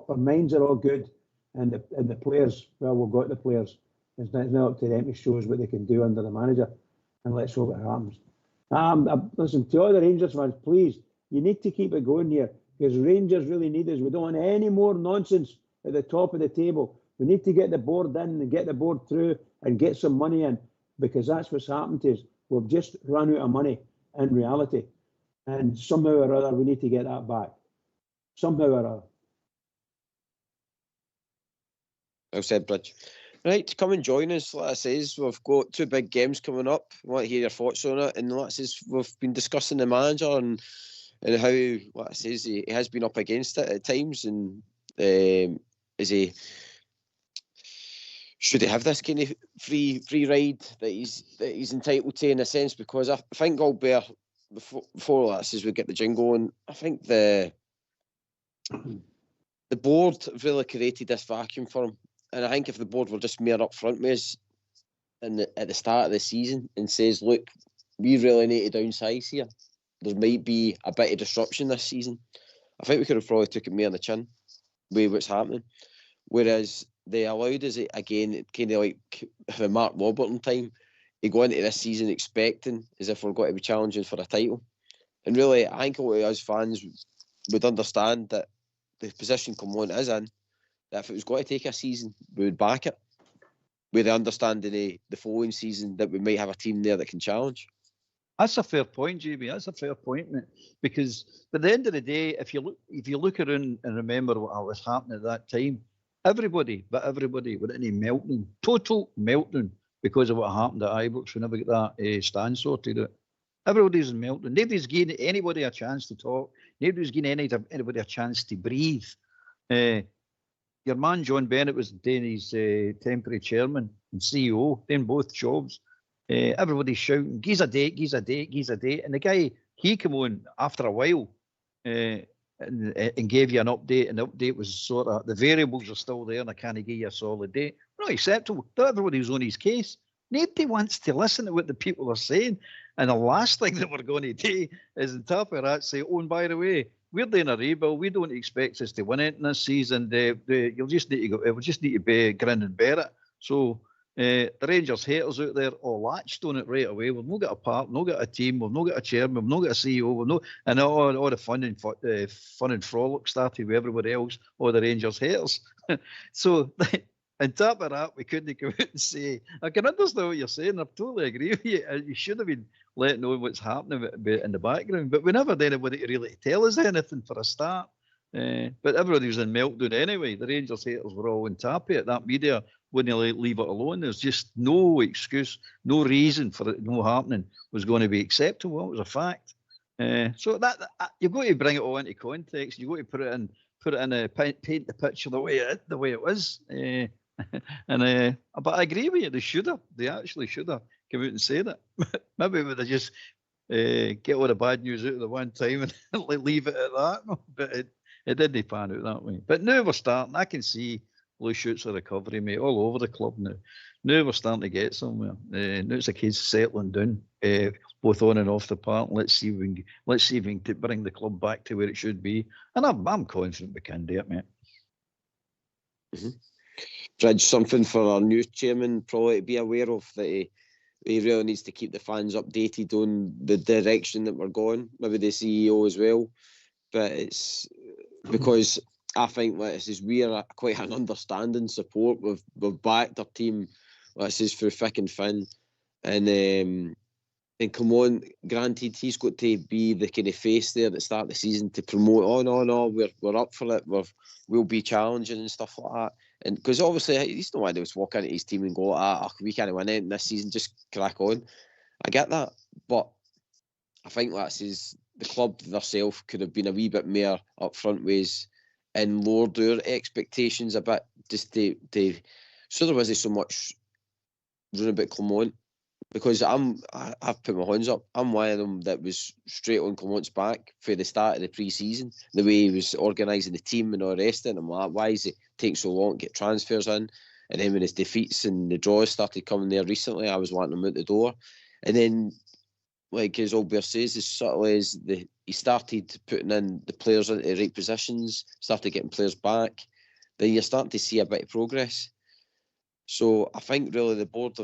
our minds are all good. And the players, well, we've got the players. It's now up to them to show us what they can do under the manager. And let's hope it happens. Listen, to all the Rangers fans, please, you need to keep it going here. Because Rangers really need us. We don't want any more nonsense at the top of the table. We need to get the board in and get the board through and get some money in. Because that's what's happened to us. We've just run out of money in reality. And somehow or other, we need to get that back. Somehow or other. Well said, Bridge. Right, come and join us. Like I says, we've got 2 big games coming up. I want to hear your thoughts on it. And like I says, we've been discussing the manager and how, like I says, he has been up against it at times. And should he have this kind of free ride that he's entitled to in a sense? Because I think Albert, before like I says we get the jingle on, I think the board really created this vacuum for him. And I think if the board were just more upfront with us at the start of the season and says, look, we really need to downsize here. There might be a bit of disruption this season. I think we could have probably took it more on the chin with what's happening. Whereas they allowed us, again, kind of like the Mark Warburton time, to go into this season expecting as if we're going to be challenging for a title. And really, I think a lot of us fans would understand that the position Cumberland is in, that if it was going to take a season, we would back it. With the understanding the following season that we might have a team there that can challenge. That's a fair point, JB. That's a fair point, mate. Because at the end of the day, if you look around and remember what was happening at that time, everybody went in a meltdown, total meltdown, because of what happened at Ibrox when we got that stand sorted out. Everybody's in meltdown. Nobody's giving anybody a chance to talk. Nobody's giving anybody a chance to breathe. Your man John Bennett was doing his temporary chairman and CEO, doing both jobs. Everybody's shouting, "Gives a date, gives a date, gives a date." And the guy, he came on after a while and gave you an update. And the update was sort of, the variables are still there and I can't give you a solid date. Not acceptable. Everybody was on his case. Nobody wants to listen to what the people are saying. And the last thing that we're going to do is on top of that say, oh, and by the way, we're doing a rebuild. We don't expect us to win it in this season. You'll just need to go. We'll just need to be grin and bear it. So the Rangers haters out there all latched on it right away. We've not got a part, we've not got a team, we've not got a chairman, we've not got a CEO, and all the fun and frolic started with everybody else, all the Rangers haters. So on top of that, we couldn't come out and say, I can understand what you're saying. I totally agree with you. You should have been letting know what's happening in the background. But we never had anybody to really tell us anything for a start. But everybody was in meltdown anyway. The Rangers haters were all on top of it. That media wouldn't leave it alone. There's just no excuse, no reason for it not happening was going to be acceptable. It was a fact. So that you've got to bring it all into context. You've got to put it in paint the picture the way it was. But I agree with you. They actually should have come out and said it. Maybe we would have just get all the bad news out of the one time and leave it at that. But it didn't pan out that way. But now we're starting. I can see loose shoots of recovery, mate, all over the club now. Now we're starting to get somewhere. Now it's a case of settling down, both on and off the park. Let's see if we can bring the club back to where it should be. And I'm confident we can do it, mate. Mm-hmm. Bridge, something for our new chairman probably to be aware of, that he really needs to keep the fans updated on the direction that we're going. Maybe the CEO as well. But it's because I think we're quite an understanding support. We've backed our team. This is through thick and thin, and come on, granted he's got to be the kind of face there at the start of the season to promote. Oh no, we're up for it. We'll be challenging and stuff like that. And because obviously he's no one to just walk into his team and go, we can't win anything this season. Just crack on. I get that, but I think the club themselves could have been a wee bit more upfront ways and lowered their expectations a bit, just to so there wasn't so much running about Clement, because I've put my hands up. I'm one of them that was straight on Clement's back for the start of the pre-season, the way he was organising the team and all the rest of it. I'm like, why is it taking so long to get transfers in? And then when his defeats and the draws started coming there recently, I was wanting him out the door. And then, like as Albert says, as subtly as he started putting in the players into the right positions, started getting players back, then you're starting to see a bit of progress. So I think really the board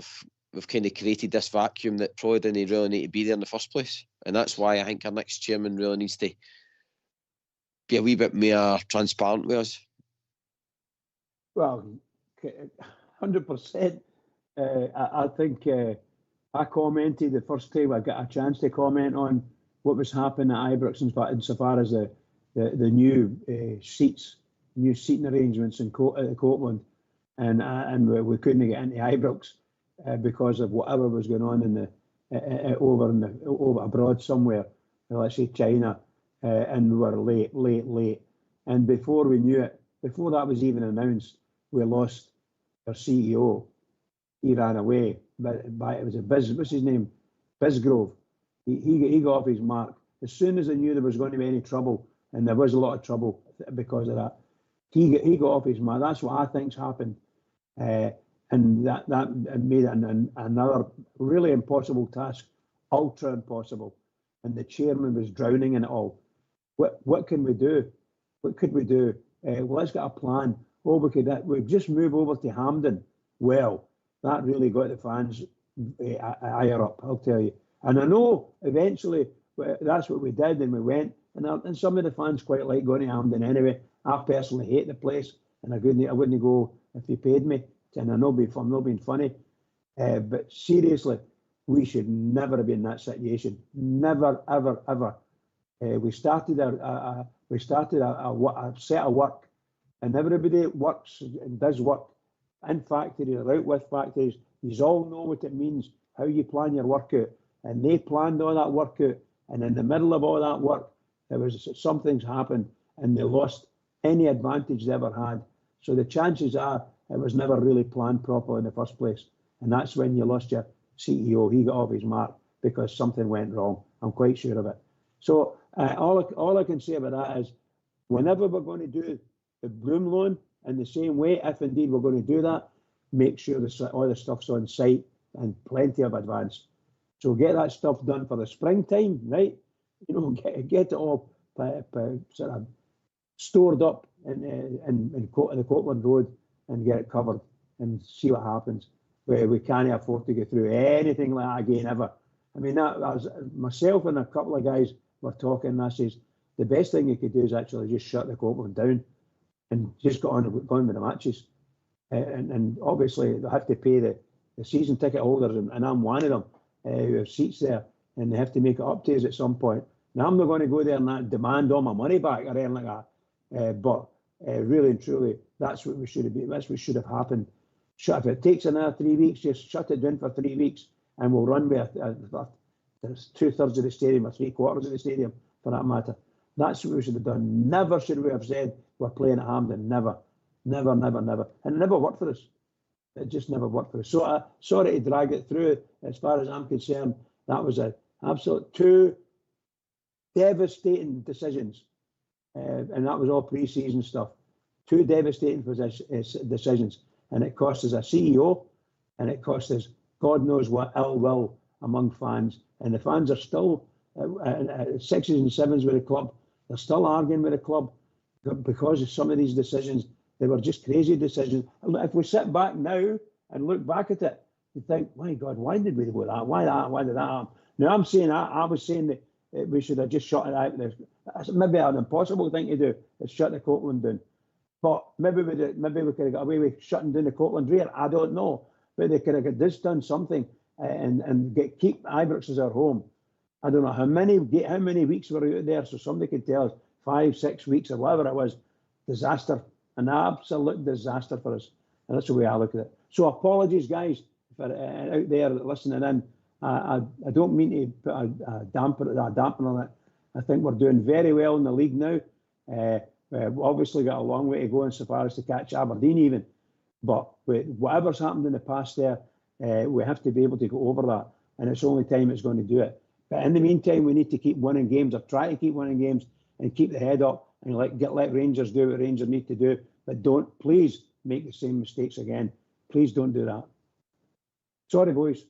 we've kind of created this vacuum that probably didn't really need to be there in the first place. And that's why I think our next chairman really needs to be a wee bit more transparent with us. Well, 100%. I think I commented the first time I got a chance to comment on what was happening at Ibrox insofar as the new seating arrangements in Copeland, and we couldn't get into Ibrox because of whatever was going on in over abroad somewhere, let's say China, and we were late, and before we knew it, before that was even announced, we lost our CEO. He ran away. But it was what's his name? Bisgrove. He got off his mark. As soon as they knew there was going to be any trouble, and there was a lot of trouble because of that, he got off his mark. That's what I think's happened. And that made another really impossible task, ultra impossible. And the chairman was drowning in it all. What can we do? What could we do? Well, let's get a plan. We'd just move over to Hampden. Well, that really got the fans ire up, I'll tell you. And I know eventually that's what we did, and we went. And some of the fans quite like going to Hampden anyway. I personally hate the place, and I wouldn't go if they paid me. And I know I'm not being funny, but seriously, we should never have been in that situation. Never, ever, ever. We started a set of work, and everybody works and does work in factories or out with factories. You all know what it means, how you plan your work out, and they planned all that work out. And in the middle of all that work, some things happened, and they lost any advantage they ever had. So the chances are it was never really planned properly in the first place. And that's when you lost your CEO. He got off his mark because something went wrong. I'm quite sure of it. So all I can say about that is, whenever we're going to do the Bloom loan in the same way, if indeed we're going to do that, make sure all the stuff's on site and plenty of advance. So get that stuff done for the springtime, right? Get it all sort of stored up in the Copeland Road and get it covered and see what happens. We can't afford to go through anything like that again ever. I mean, that was myself and a couple of guys were talking, and I says the best thing you could do is actually just shut the Copeland down and just go on with the matches. And obviously they have to pay the season ticket holders, and I'm one of them who have seats there, and they have to make it up to us at some point. Now, I'm not going to go there and not demand all my money back or anything like that. But really and truly, that's what we should have been. That's what should have happened. If it takes another 3 weeks, just shut it down for 3 weeks, and we'll run with there's 2/3 of the stadium or 3/4 of the stadium for that matter. That's what we should have done. Never should we have said we're playing at Hampden. Never. And it never worked for us. It just never worked for us. So sorry to drag it through. As far as I'm concerned, that was an absolute 2 devastating decisions. And that was all pre-season stuff. 2 devastating decisions. And it cost us a CEO, and it cost us God knows what ill will among fans. And the fans are still 6s and 7s with the club. They're still arguing with the club because of some of these decisions. They were just crazy decisions. If we sit back now and look back at it, you think, my God, why did we do that? Why did that happen? Now I'm saying I was saying that we should have just shut it out. That's maybe an impossible thing to do, is shut the Copeland down. But maybe we could have got away with shutting down the Copeland rear. I don't know. But they could have got this done something and keep Ibrox as our home. I don't know how many weeks we were out there, so somebody could tell us 5, 6 weeks or whatever it was. Disaster, an absolute disaster for us, and that's the way I look at it. So apologies, guys, for out there listening in. I don't mean to put a damper on it. I think we're doing very well in the league now. We've obviously got a long way to go insofar as to catch Aberdeen even, but whatever's happened in the past there, we have to be able to go over that, and it's only time it's going to do it. But in the meantime, we need to keep winning games, or try to keep winning games, and keep the head up, and let Rangers do what Rangers need to do. But don't, please, make the same mistakes again. Please don't do that. Sorry, boys.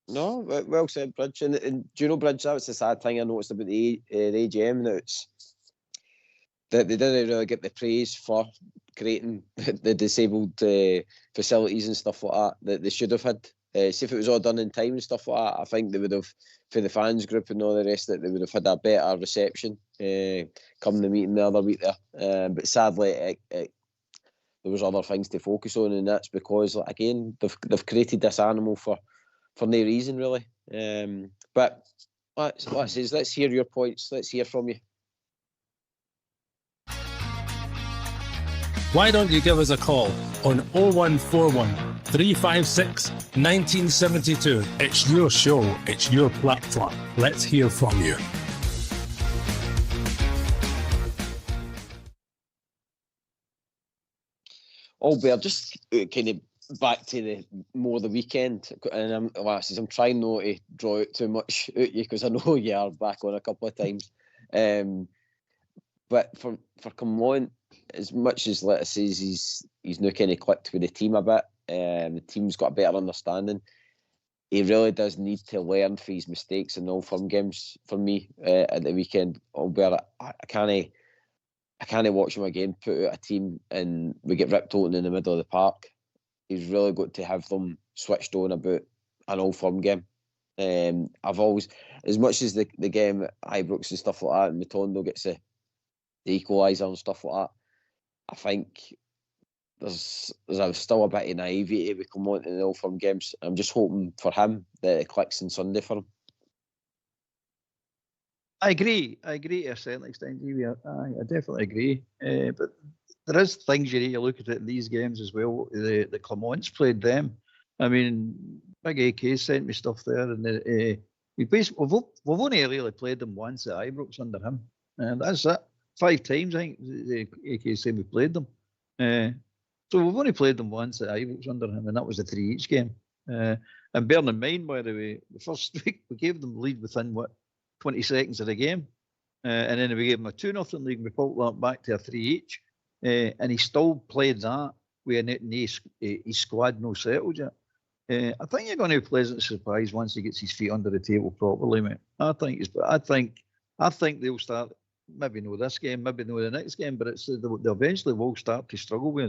No, well said, Bridge. And do you know, Bridge, that was the sad thing I noticed about the AGM. Now it's that they didn't really get the praise for creating the disabled facilities and stuff like that they should have had. See, if it was all done in time and stuff like that, I think they would have, for the fans group and all the rest of it, they would have had a better reception come the meeting the other week there. But sadly, there was other things to focus on, and that's because, again, they've created this animal for no reason, really. But let's hear your points. Let's hear from you. Why don't you give us a call on 0141 356 1972? It's your show, it's your platform. Let's hear from you. Albert, just kind of back to the weekend, and I'm trying not to draw it too much at you because I know you are back on a couple of times. But for Cumlawn, as much as let's say he's now kind of clicked with the team a bit, the team's got a better understanding. He really does need to learn from his mistakes in all firm games. For me, at the weekend, Albert, I can't watch him again put out a team and we get ripped open in the middle of the park. He's really got to have them switched on about an all firm game. I've always, as much as the game at Ibrox and stuff like that, and Matondo gets the equaliser and stuff like that, I think there's still a bit of naivety we come on to the all firm games. I'm just hoping for him that it clicks on Sunday for him. I agree to a certain extent, Evie. I definitely agree. But there is things you need to look at in these games as well. The Clermont's played them. I mean, Big AK sent me stuff there, and we've only really played them once at Ibrox under him, and that's it. 5 times I think the AK said we played them. So we've only played them once at Ibrox under him, and that was a 3 each game. And bearing in mind, by the way, the first week we gave them the lead within 20 seconds of the game, and then we gave him a 2-0 lead, and we pulled that back to a 3 each, and he still played that with his squad no settled yet. I think you're going to be pleasantly surprised once he gets his feet under the table properly, mate. I think they'll start, maybe know this game, maybe know the next game, but they eventually will start to struggle with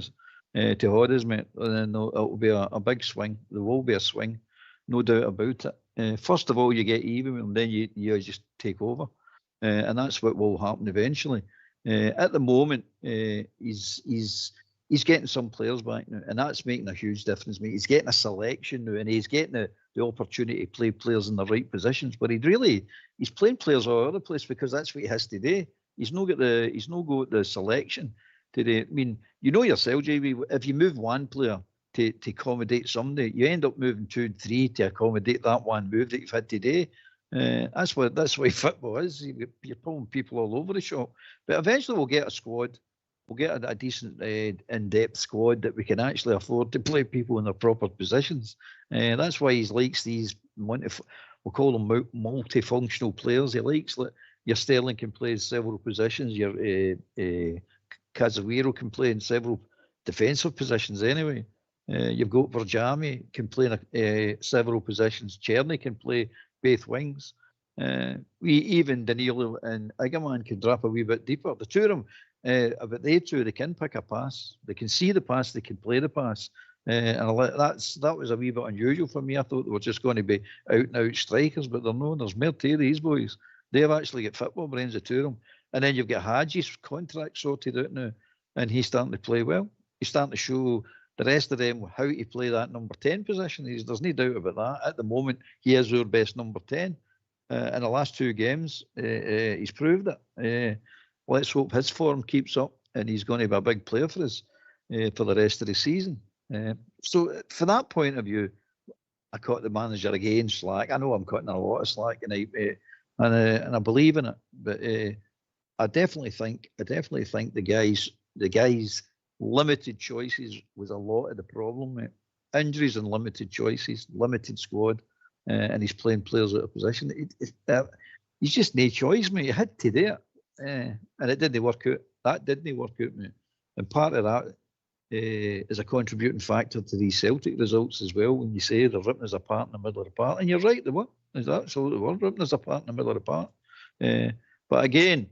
us, to hold us, mate, and then it'll be a big swing. There will be a swing, no doubt about it. First of all, you get even, and then you just take over, and that's what will happen eventually. At the moment, he's getting some players back now, and that's making a huge difference, mate. He's getting a selection now, and he's getting the opportunity to play players in the right positions. But he's playing players all over the place because that's what he has to do. He's no got the selection today. I mean, you know yourself, JB. If you move one player, to accommodate somebody. You end up moving 2 and 3 to accommodate that one move that you've had today. That's why football is. You're pulling people all over the shop. But eventually we'll get a squad. We'll get a decent in-depth squad that we can actually afford to play people in their proper positions. That's why he likes these, we'll call them multifunctional players. He likes your Sterling can play in several positions. Your Casemiro can play in several defensive positions anyway. You've got Verjami can play in several positions. Czerny can play both wings. Even Danilo and Igaman can drop a wee bit deeper. The two of them, but they two, they can pick a pass. They can see the pass. They can play the pass. And that was a wee bit unusual for me. I thought they were just going to be out-and-out strikers, but they're not. There's more to these boys. They've actually got football brains, the two of them. And then you've got Hadji's contract sorted out now, and he's starting to play well. He's starting to show the rest of them how to play that number 10 position. There's no doubt about that. At the moment, he is our best number 10. In the last 2 games, he's proved it. Let's hope his form keeps up, and he's going to be a big player for us for the rest of the season. So from that point of view, I caught the manager again slack. I know I'm cutting a lot of slack tonight, and I believe in it. But I definitely think the guys' limited choices was a lot of the problem. Mate. Injuries and limited choices, limited squad, and he's playing players out of position. He's just no choice, mate. He had to do it, and it didn't work out. That didn't work out, mate. And part of that is a contributing factor to these Celtic results as well. When you say they're ripping us apart in the middle of the park, and you're right, they were. Is absolutely were ripping us apart in the middle of the park. But again,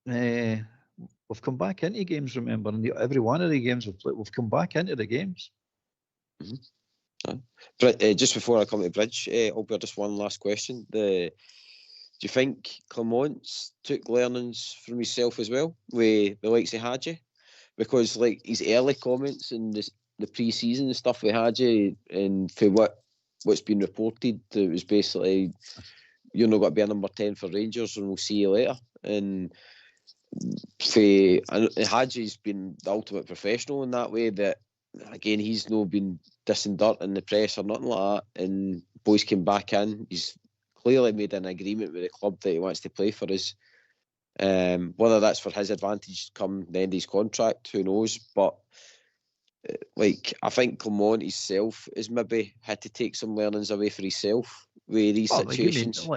we've come back into games. Remember, and every one of the games we've played, we've come back into the games. Mm-hmm. But just before I come to Bridge, Albert, just one last question. Do you think Clement's took learnings from himself as well, with the likes of Hadji? Because like his early comments in the pre-season and stuff with Hadji, and for what's been reported, it was basically, you're not going to be a number 10 for Rangers and we'll see you later. And Hadji's been the ultimate professional in that way, that again, he's not been dissing dirt in the press or nothing like that, and boys came back in. He's clearly made an agreement with the club that he wants to play for us. Whether that's for his advantage come the end of his contract, who knows? But I think Clement himself has maybe had to take some learnings away for himself with these situations.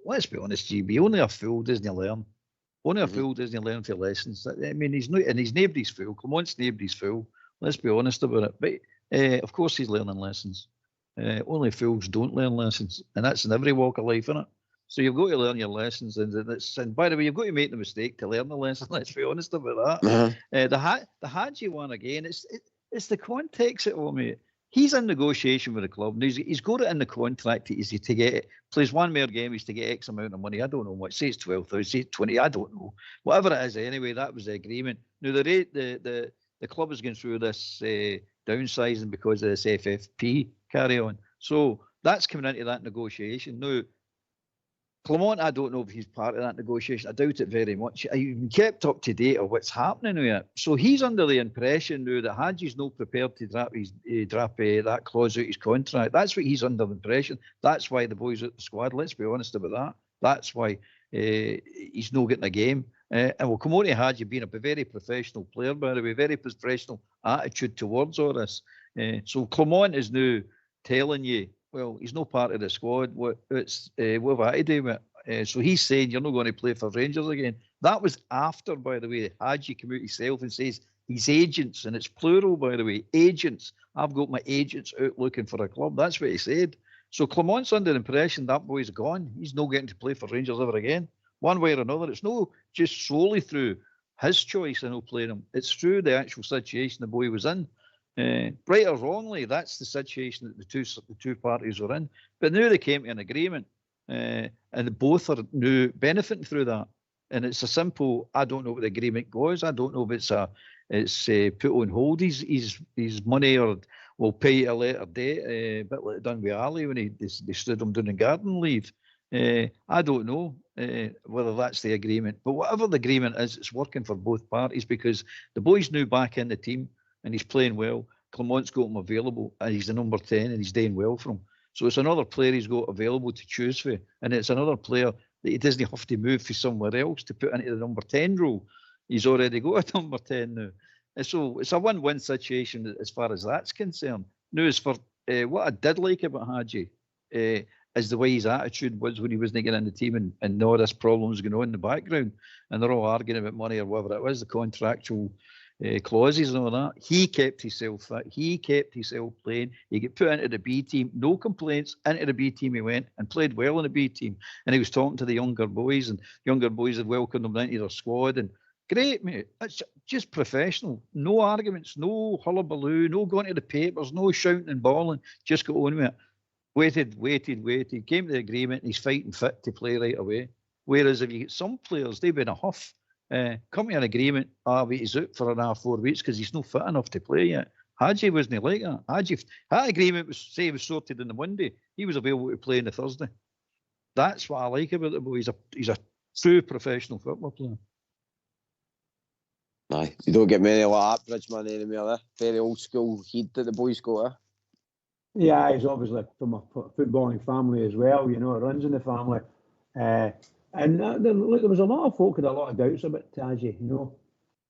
Let's be honest, GB. Only a fool doesn't learn. Only a fool doesn't learn from lessons. I mean, he's nobody's fool. Clement's nobody's fool. Let's be honest about it. But of course, he's learning lessons. Only fools don't learn lessons, and that's in every walk of life, isn't it? So you've got to learn your lessons, and by the way, you've got to make the mistake to learn the lesson. Let's be honest about that. The Hadji one again, it's the context of it, mate. He's in negotiation with the club, and he's got it in the contract to get it. Plays one more game, he's to get X amount of money. I don't know what. Say it's 12,000, say it's 20. I don't know. Whatever it is, anyway, that was the agreement. Now the club is going through this downsizing because of this FFP carry on. So that's coming into that negotiation now. Clement, I don't know if he's part of that negotiation. I doubt it very much. I've kept up to date of what's happening with it. So he's under the impression now that Hadji's not prepared to drop that clause out his contract. That's what he's under the impression. That's why the boys at the squad, let's be honest about that. That's why he's not getting a game. And we'll come on to Hadji being a very professional player, by the way, very professional attitude towards all this. So Clement is now telling you, well, he's no part of the squad. What have I to do with it? So he's saying you're not going to play for Rangers again. That was after, by the way, Hadji came out himself and says his agents, and it's plural, by the way, agents. I've got my agents out looking for a club. That's what he said. So Clement's under the impression that boy's gone. He's not getting to play for Rangers ever again. One way or another. It's not just solely through his choice in not playing him. It's through the actual situation the boy was in. Right or wrongly, that's the situation that the two parties are in. But now they came to an agreement, and both are now benefiting through that. And it's a simple, I don't know what the agreement goes. I don't know if it's put on hold his money, or we'll pay at a later date, a bit like done with Ali when they stood him down in garden leave. I don't know whether that's the agreement, but whatever the agreement is, it's working for both parties, because the boy's now back in the team. and he's playing well. Clement's got him available, and he's the number 10, and he's doing well for him. So it's another player he's got available to choose for, and it's another player that he doesn't have to move for somewhere else to put into the number 10 role. He's already got a number 10 now. And so it's a win-win situation as far as that's concerned. Now, as for what I did like about Hadji, is the way his attitude was when he wasn't getting in the team and all this problem was going on in the background, and they're all arguing about money or whatever it was, the contractual clauses and all that. He kept himself fit. He kept himself playing. He got put into the B team. No complaints. Into the B team he went and played well in the B team. And he was talking to the younger boys, and younger boys had welcomed him into their squad. And great, mate. It's just professional. No arguments, no hullabaloo, no going to the papers, no shouting and bawling. Just got on with it. Waited. Came to the agreement. And he's fighting fit to play right away. Whereas if you get some players, they've been a huff. Come to an agreement, he's out for another 4 weeks because he's not fit enough to play yet. Hadji wasn't like that. That agreement was, say, was sorted on the Monday. He was available to play on the Thursday. That's what I like about the boy. He's a true professional football player. Aye, you don't get many like that, Bridgeman, anymore. Very old school heat that the boys got. Yeah, he's obviously from a footballing family as well. You know, it runs in the family. And look, there was a lot of folk had a lot of doubts about Taji. You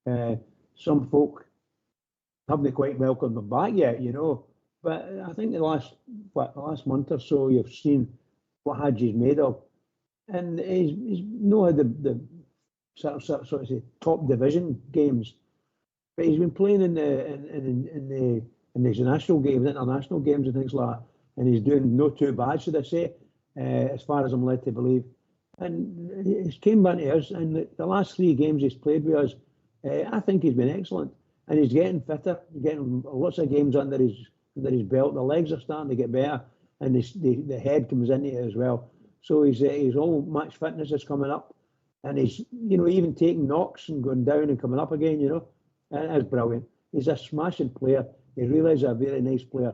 know, some folk haven't quite welcomed him back yet. You know, but I think the last month or so, you've seen what Hadji's made of, and he's not had the sort of say top division games, but he's been playing in the national games, international games, and things like that, and he's doing no too bad, should I say, as far as I'm led to believe. And he's came back to us, and the last 3 games he's played with us, I think he's been excellent, and he's getting fitter, getting lots of games under his belt. The legs are starting to get better, and the head comes into it as well. So he's all match fitness is coming up, and he's even taking knocks and going down and coming up again. You know, and it's brilliant. He's a smashing player. He really is a very nice player,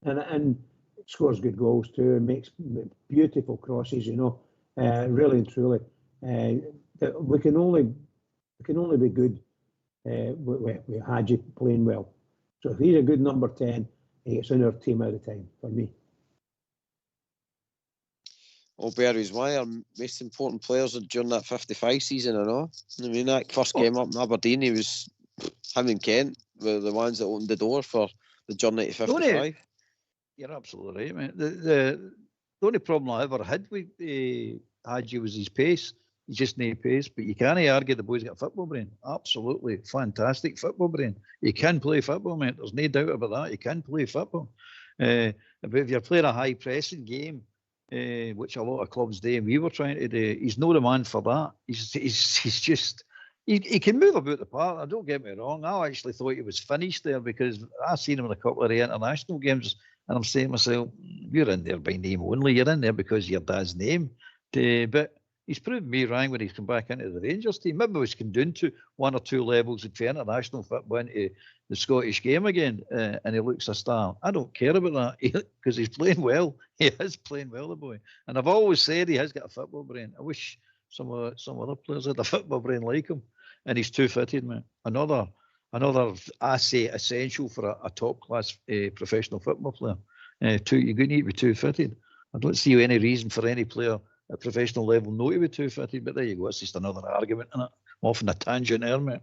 and scores good goals too, and makes beautiful crosses. You know. Really and truly, we can only be good with Hadji playing well. So if he's a good number 10, he gets in our team out of time for me. Oh, Barry's why our most important players during that 55 season, I know. I mean, that first game up in Aberdeen, he was him and Kent were the ones that opened the door for the journey to 55. You're absolutely right, mate. The only problem I ever had with Hadji was his pace. He just need pace, but you can't argue the boy's got a football brain. Absolutely fantastic football brain. He can play football, mate. There's no doubt about that. He can play football. But if you're playing a high pressing game, which a lot of clubs do, and we were trying to do, he's not the man for that. He's just he can move about the park. Don't get me wrong. I actually thought he was finished there because I seen him in a couple of the international games. And I'm saying to myself, you're in there by name only. You're in there because of your dad's name. But he's proved me wrong when he's come back into the Rangers team. Maybe we can down to 1 or 2 levels for international football into the Scottish game again, and he looks a star. I don't care about that because he's playing well. He is playing well, the boy. And I've always said he has got a football brain. I wish some other players had a football brain like him. And he's two-footed, man. Another, I say, essential for a top-class professional football player. You need to be two-footed. I don't see any reason for any player at professional level not to be two-footed, but there you go. It's just another argument, isn't it? I'm off on a tangent there, mate.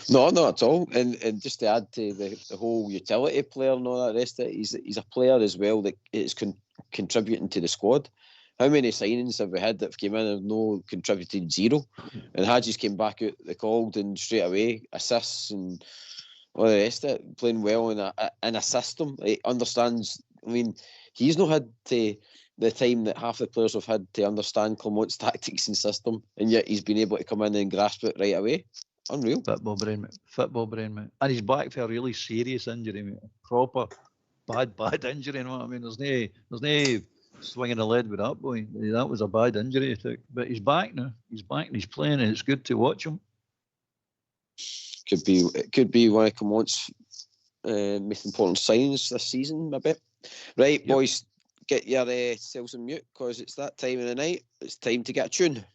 No, not at all. And just to add to the whole utility player and all that rest of it, he's a player as well that is contributing to the squad. How many signings have we had that have came in and no contributed 0? And Hadji's came back out the cold and straight away assists and all the rest of it, playing well in a system. He understands. I mean, he's not had the time that half the players have had to understand Clement's tactics and system, and yet he's been able to come in and grasp it right away. Unreal. Football brain, mate. And he's back for a really serious injury, mate. Proper bad injury. You know what I mean? There's no swinging the lead with that boy. That was a bad injury he took. But he's back now. He's back and he's playing, and it's good to watch him. It could be one of Clement's most important signings this season, maybe. Right, yep. Boys, get your selves on mute because it's that time of the night. It's time to get a tune.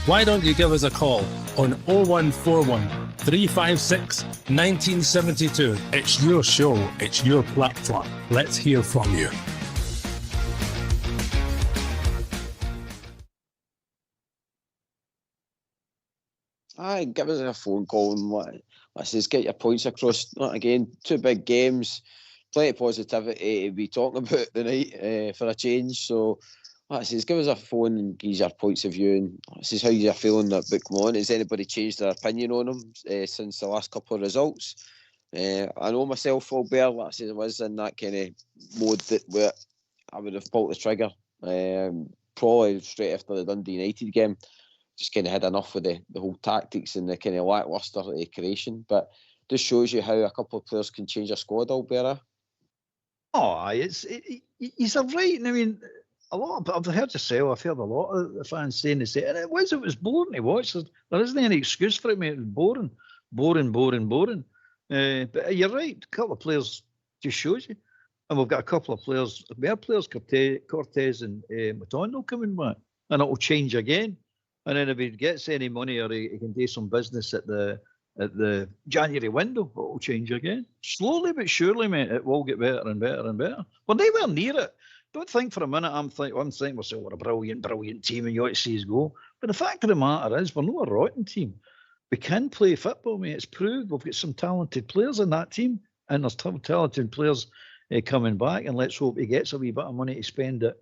Why don't you give us a call on 0141 356 1972? It's your show, it's your platform. Let's hear from you. Aye, give us a phone call and let's just get your points across. Again, 2 big games, plenty of positivity to be talking about tonight for a change. So let's just give us a phone and give your points of view and this is how you're feeling that book come on. Has anybody changed their opinion on them since the last couple of results? I know myself, Albert, like I said, I was in that kind of mode where I would have pulled the trigger probably straight after the Dundee United game. Just kind of had enough with the whole tactics and the kind of lacklustre creation. But just shows you how a couple of players can change a squad, Albert. Oh, he's right. I mean, I've heard yourself, I've heard a lot of the fans saying the same. And it was boring to watch. There isn't any excuse for it, mate. It was boring. But you're right. A couple of players just shows you. And we've got a couple of players, Cortez and Matondo coming back. And it'll change again. And then if he gets any money or he can do some business at the January window, it'll change again. Slowly but surely, mate, it will get better and better and better. We're nowhere near it. Don't think for a minute I'm thinking myself, we're a brilliant team and you ought to see us go. But the fact of the matter is, we're not a rotten team. We can play football, mate. It's proved. We've got some talented players in that team, and there's talented players coming back. And let's hope he gets a wee bit of money to spend at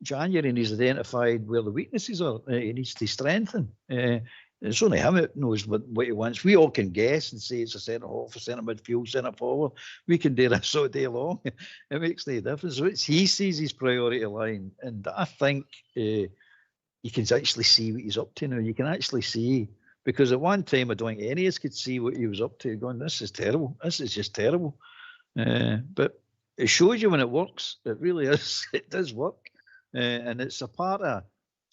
January, and he's identified where the weaknesses are. He needs to strengthen. It's only him that knows what he wants. We all can guess and say it's a centre half, a centre midfield, centre forward. We can do this all day long. It makes no difference. So he sees his priority line, and I think you can actually see what he's up to now. You can actually see, because at one time I don't think any of us could see what he was up to. Going, this is terrible. This is just terrible. But it shows you when it works. It really is. It does work, and it's a part of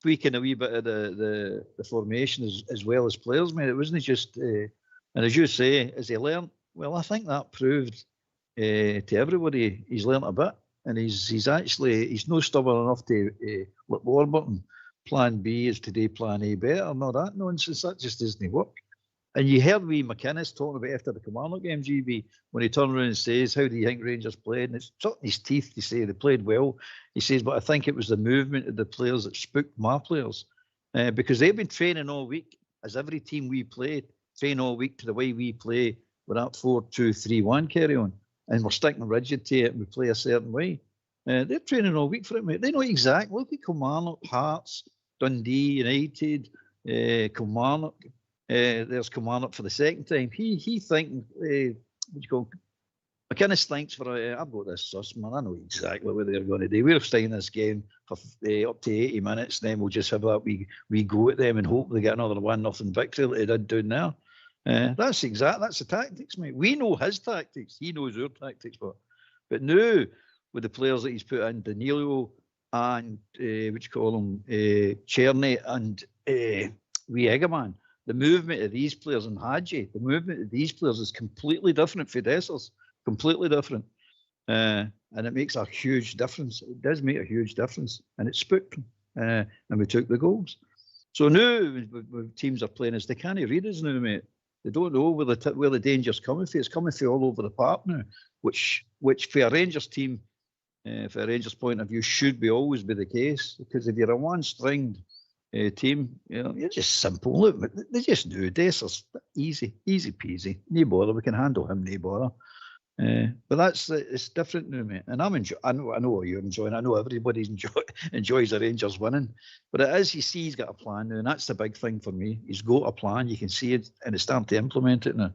tweaking a wee bit of the formation as well as players, mate. It wasn't just, and as you say, as he learned, well, I think that proved to everybody he's learnt a bit, and he's no stubborn enough to look Warburton. Plan B is today, Plan A better. No, that nonsense. That just doesn't work. And you heard wee McInnes talking about after the Kilmarnock game, GB, when he turned around and says, how do you think Rangers played? And it's something in his teeth to say they played well. He says, but I think it was the movement of the players that spooked my players. Because they've been training all week, as every team we played, train all week to the way we play with that 4-2-3-1 carry on. And we're sticking rigid to it and we play a certain way. They're training all week for it, mate. They know exactly. Look at Kilmarnock, Hearts, Dundee, United, Kilmarnock. There's Kilmarnock for the second time. He thinking, what do you call McInnes thinks for I've got this sus, man. I know exactly what they're going to do. We're staying this game for up to 80 minutes, then we'll just have that we go at them and hope they get another 1-0 victory like they did down there. That's the tactics, mate. We know his tactics. He knows our tactics, but now with the players that he's put in, Danilo and Czerny and wee Egerman, the movement of these players and Hadji, the movement of these players is completely different for Dessers. Completely different. And it makes a huge difference. It does make a huge difference. And it spooked them. And we took the goals. So now when teams are playing us, they can't read us now, mate. They don't know where the danger's coming from. It's coming from all over the park now, which for a Rangers team, for a Rangers point of view, should always be the case. Because if you're a one-stringed team, you're just simple. Look, they just do. Dessers, easy peasy. No bother. We can handle him, no bother. But it's different now, mate. And I know what you're enjoying. I know everybody enjoys the Rangers winning. But it is, you see, he's got a plan now, and that's the big thing for me. He's got a plan. You can see it, and it's starting to implement it now.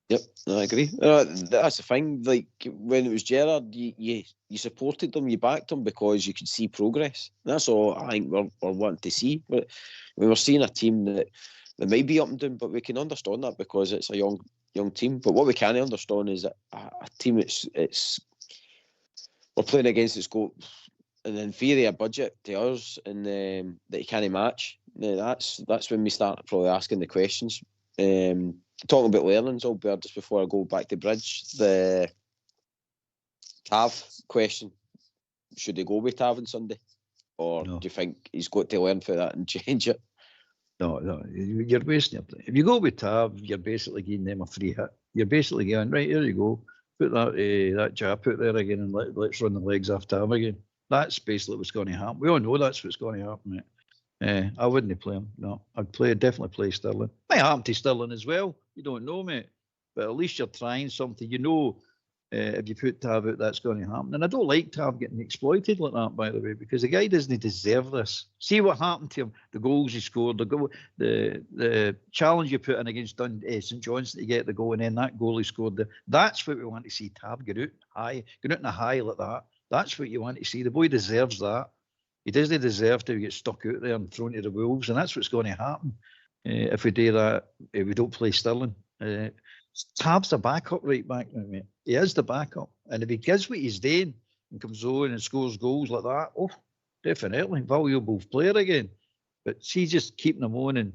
Yep, I agree. That's the thing. Like when it was Gerrard, you supported them, you backed them because you could see progress. That's all I think we're wanting to see. But we're seeing a team that might be up and down, but we can understand that because it's a young team. But what we can't understand is that a team it's we're playing against that's got an inferior budget to ours and that you can't match. That's when we start probably asking the questions. Talking about Learnings, Albert, just before I go back to Bridge, the Tav question, should they go with Tav on Sunday? Or do you think he's got to learn for that and change it? No, you're wasting it. If you go with Tav, you're basically giving them a free hit. You're basically going, right, here you go. Put that jab out there again and let's run the legs off Tav again. That's basically what's going to happen. We all know that's what's going to happen, mate. I wouldn't play him. No, I'd definitely play Sterling. Might happen to Sterling as well. You don't know, mate. But at least you're trying something. You know, if you put Tav out, that's going to happen. And I don't like Tav getting exploited like that, by the way, because the guy doesn't deserve this. See what happened to him. The goals he scored, the challenge you put in against St Johnstone to get the goal, and then that goal he scored. That's what we want to see. Tav get out in a high like that. That's what you want to see. The boy deserves that. He doesn't deserve to get stuck out there and thrown to the wolves, and that's what's going to happen if we do that. If we don't play Sterling, Tav's a backup right back now, mate. He is the backup, and if he gives what he's doing and comes on and scores goals like that, oh, definitely valuable player again. But see, just keeping him on, and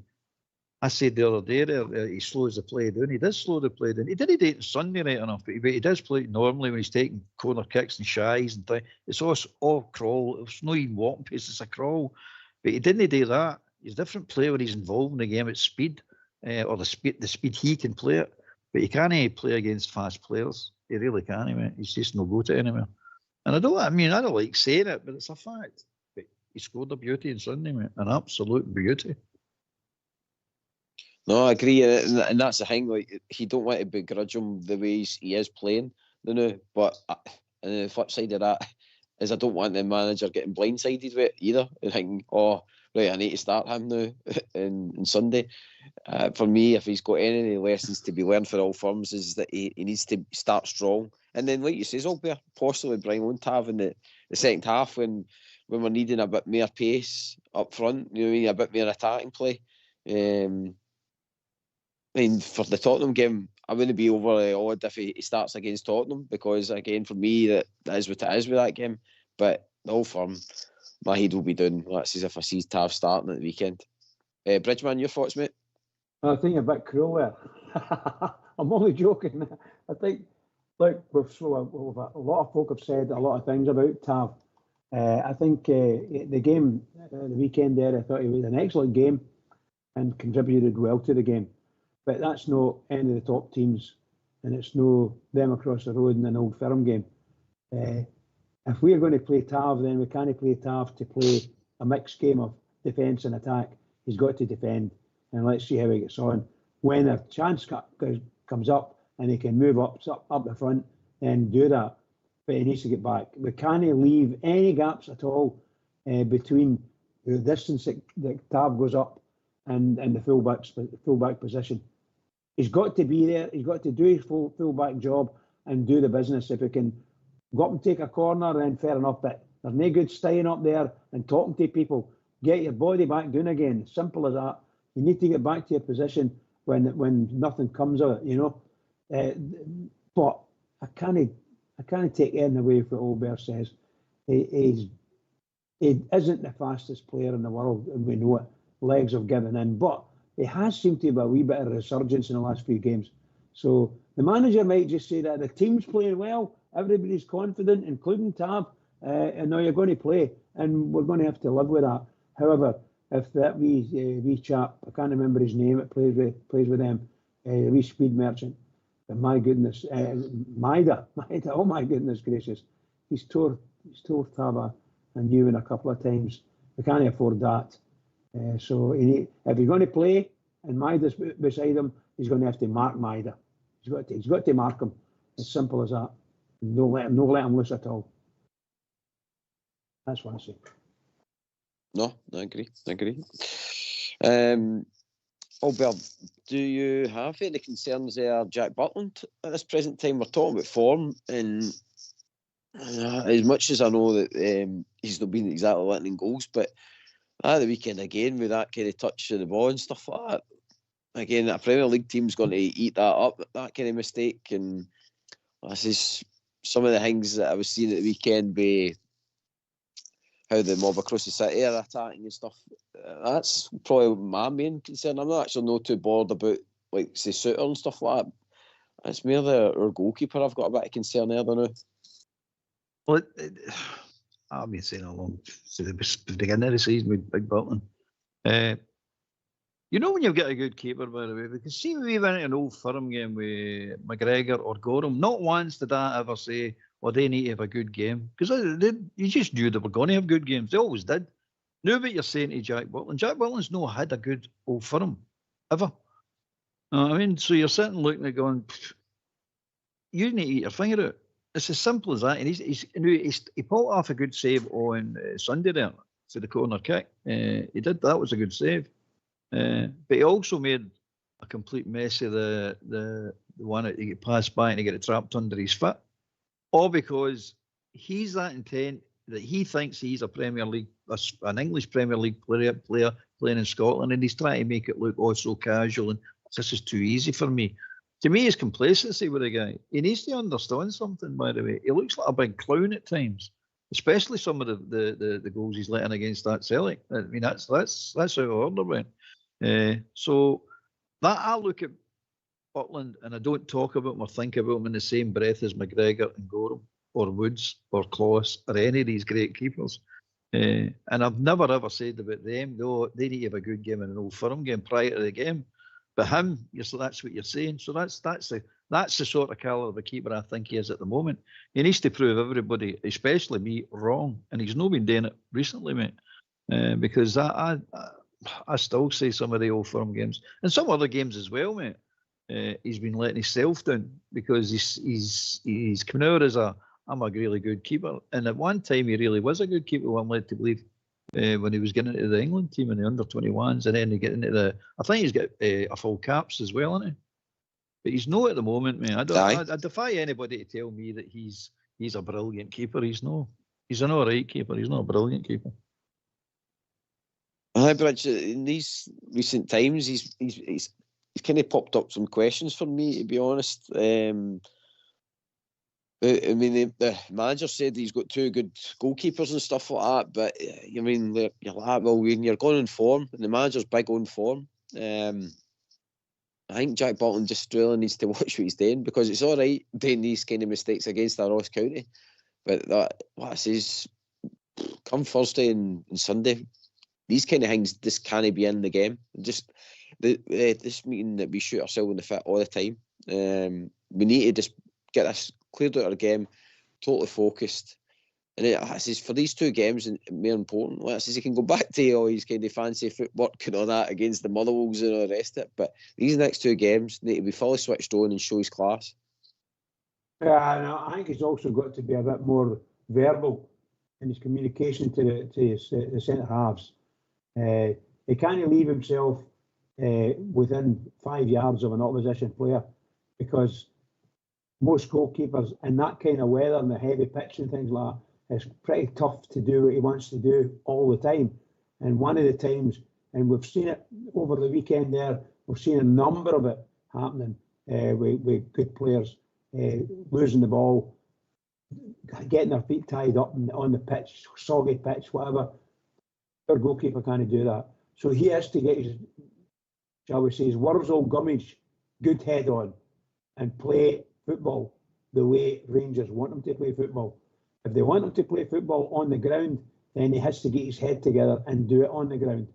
I said the other day there, he slows the play down. He does slow the play down. He didn't do it on Sunday right enough, but he does play normally when he's taking corner kicks and shies and things. It's all crawl. It's not even walking pace, it's a crawl. But he didn't do that. He's a different player when he's involved in the game at speed, or the speed he can play it. But he can't play against fast players. He really can't, mate. He's just no go to anywhere. And I don't like saying it, but it's a fact. But he scored a beauty on Sunday, mate. An absolute beauty. No, I agree, and that's the thing. Like, he don't want to begrudge him the ways he is playing, But the flip side of that is I don't want the manager getting blindsided with it either, and thinking, "Oh, right, I need to start him now on Sunday." For me, if he's got any lessons to be learned for all firms, is that he needs to start strong, and then, like you say, Albert, possibly bring on Tav in the second half when we're needing a bit more pace up front. You know what I mean? A bit more attacking play. I mean, for the Tottenham game, I wouldn't be overly odd if he starts against Tottenham because, again, for me, that is what it is with that game. But the whole firm, my head will be down. That's as if I see Tav starting at the weekend. Bridgeman, your thoughts, mate? I think a bit cruel there. I'm only joking. I think, look, a lot of folk have said a lot of things about Tav. I think the game, the weekend there, I thought it was an excellent game. and contributed well to the game. But that's not any of the top teams, and it's no them across the road in an Old Firm game. If we're going to play Tav, then we can't play Tav to play a mixed game of defence and attack. He's got to defend, and let's see how he gets on. When a chance comes up and he can move up the front, then do that. But he needs to get back. We can't leave any gaps at all between the distance that Tav goes up and the fullback position. He's got to be there. He's got to do his fullback job and do the business. If he can go up and take a corner, then fair enough. But there's no good staying up there and talking to people. Get your body back down again. Simple as that. You need to get back to your position when nothing comes of it, you know. But I can't take anything away from what Albert says. He isn't the fastest player in the world, and we know it. Legs have given in, but he has seemed to have a wee bit of resurgence in the last few games. So the manager might just say that the team's playing well, everybody's confident, including Tav, and now you're going to play, and we're going to have to live with that. However, if that wee chap, I can't remember his name, it plays with them, wee speed merchant, but my goodness, Maida, oh my goodness gracious, he's tore Tav and Ewan a couple of times. We can't afford that. So if he's going to play and Maida's beside him, he's going to have to mark Maida. He's got to mark him. As simple as that. No let him loose at all. That's what I say. No, I agree. Albert, do you have any concerns there, Jack Butland, at this present time? We're talking about form, and as much as I know that he's not been exactly letting in goals, but the weekend again with that kind of touch of the ball and stuff like that, again, a Premier League team's going to eat that up, that kind of mistake. And this is some of the things that I was seeing at the weekend with how the mob across the city are attacking and stuff. That's probably my main concern. I'm not actually too bothered about, like, say, Suter and stuff like that. It's more our goalkeeper I've got a bit of concern there, don't I? Well, I've been saying along to the beginning of the season with Big Butland. You know when you've got a good keeper, by the way, because see when we went into an Old Firm game with McGregor or Gorham, not once did I ever say, well, they need to have a good game. Because you just knew they were going to have good games. They always did. Now what you're saying to Jack Butland. Jack Butland's not had a good Old Firm, ever. I mean, so you're sitting looking at going, you need to eat your finger out. It's as simple as that. And he pulled off a good save on Sunday there for the corner kick. He did. That was a good save. But he also made a complete mess of the one that he get passed by and he got it trapped under his foot. All because he's that intent that he thinks he's a Premier League, an English Premier League player playing in Scotland, and he's trying to make it look so casual and this is too easy for me. To me, it's complacency with the guy. He needs to understand something, by the way. He looks like a big clown at times, especially some of the goals he's letting against that Celtic. I mean, that's how order went. So that I look at Butland and I don't talk about him or think about him in the same breath as McGregor and Gorham or Woods or Claus or any of these great keepers. And I've never ever said about them, though, they need to have a good game in an Old Firm game prior to the game. But him, so that's what you're saying. So that's the sort of caliber of a keeper I think he is at the moment. He needs to prove everybody, especially me, wrong. And he's not been doing it recently, mate. Because I still say some of the Old Firm games and some other games as well, mate. He's been letting himself down because he's coming out as I'm a really good keeper. And at one time he really was a good keeper, I'm led to believe, when he was getting into the England team in the under-21s, and then he get into I think he's got a full caps as well, isn't he? But he's not at the moment, man. I defy anybody to tell me that he's a brilliant keeper. He's no. He's an all right keeper. He's not a brilliant keeper. But in these recent times, he's kind of popped up some questions for me, to be honest. I mean, the manager said he's got two good goalkeepers and stuff like that, but I mean, you're like, well, when you're going on form, and the manager's big on form, I think Jack Butland just really needs to watch what he's doing, because it's all right doing these kind of mistakes against the Ross County, but what I say is, come Thursday and Sunday, these kind of things just can't be in the game. Just this meeting that we shoot ourselves in the foot all the time. We need to just get this cleared out of the game, totally focused. And it says for these 2 games, and more important, it says he can go back to all his kind of fancy footwork and all that against the Motherwells and all the rest of it. But these next 2 games need to be fully switched on and show his class. Yeah, and I think he's also got to be a bit more verbal in his communication to the centre halves. He can't leave himself within 5 yards of an opposition player, because most goalkeepers in that kind of weather and the heavy pitch and things like that, it's pretty tough to do what he wants to do all the time. And one of the times, and we've seen it over the weekend there, we've seen a number of it happening with good players losing the ball, getting their feet tied up on the pitch, soggy pitch, whatever. Our goalkeeper can't do that. So he has to get his, shall we say, his Wurzel Gummidge good head on and play football the way Rangers want him to play football. If they want him to play football on the ground, then he has to get his head together and do it on the ground.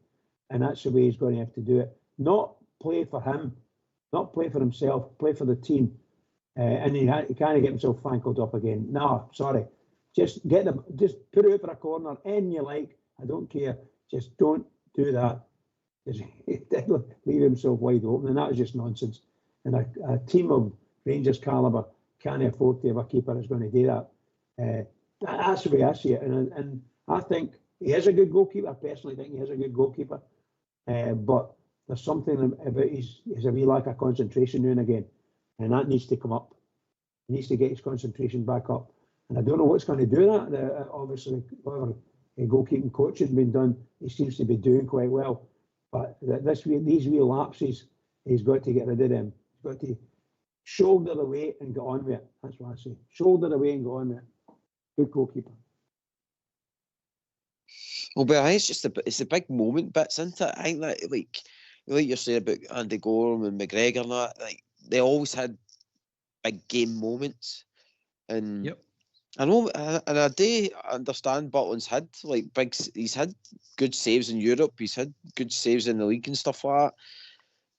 And that's the way he's going to have to do it. Not play for him, not play for himself, play for the team. And he can't get himself fankled up again. No, sorry. Just just put it out for a corner, and you like, I don't care. Just don't do that. He did leave himself wide open, and that was just nonsense. And a team of Rangers calibre can't afford to have a keeper that's going to do that. That's the way I see it. And I think he is a good goalkeeper. I personally think he is a good goalkeeper. But there's something about his a wee lack of concentration now and again. And that needs to come up. He needs to get his concentration back up. And I don't know what's going to do that. Obviously, whatever goalkeeping coach has been done, he seems to be doing quite well. But these wee lapses, he's got to get rid of them. He's got to shoulder away and get on with it. That's what I say. Shoulder away and get on with it. Good goalkeeper. Well, but I think it's the big moment bits, isn't it? I think that like you're saying about Andy Gorham and McGregor and that, like they always had big game moments. And yep. I know, and I do understand Butland's had like he's had good saves in Europe, he's had good saves in the league and stuff like that.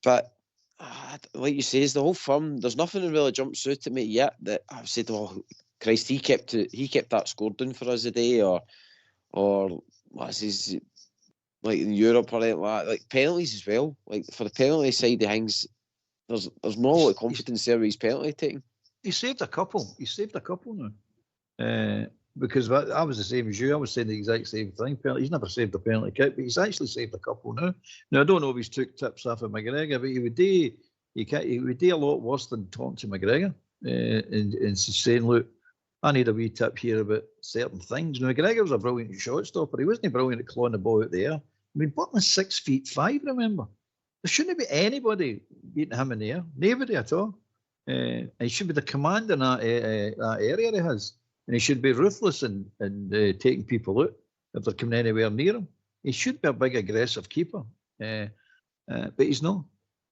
But like you say, the whole firm, there's nothing that really jumps out at me yet that I've said, oh Christ, he kept that score down for us a day, or what's his, like in Europe or anything like that. Like penalties as well. Like for the penalty side of things, there's not a lot of confidence there with his penalty taking. He saved a couple. now. Because I was the same as you. I was saying the exact same thing. He's never saved a penalty kick, but he's actually saved a couple now. Now I don't know if he's took tips off of McGregor, but he would do a lot worse than talking to McGregor and saying, look, I need a wee tip here about certain things. Now, McGregor was a brilliant shot stopper. He wasn't brilliant at clawing the ball out there. I mean, Butland's 6'5", remember? There shouldn't be anybody beating him in the air. Nobody at all. He should be the commander in that area he has. And he should be ruthless in taking people out if they're coming anywhere near him. He should be a big, aggressive keeper. But he's not.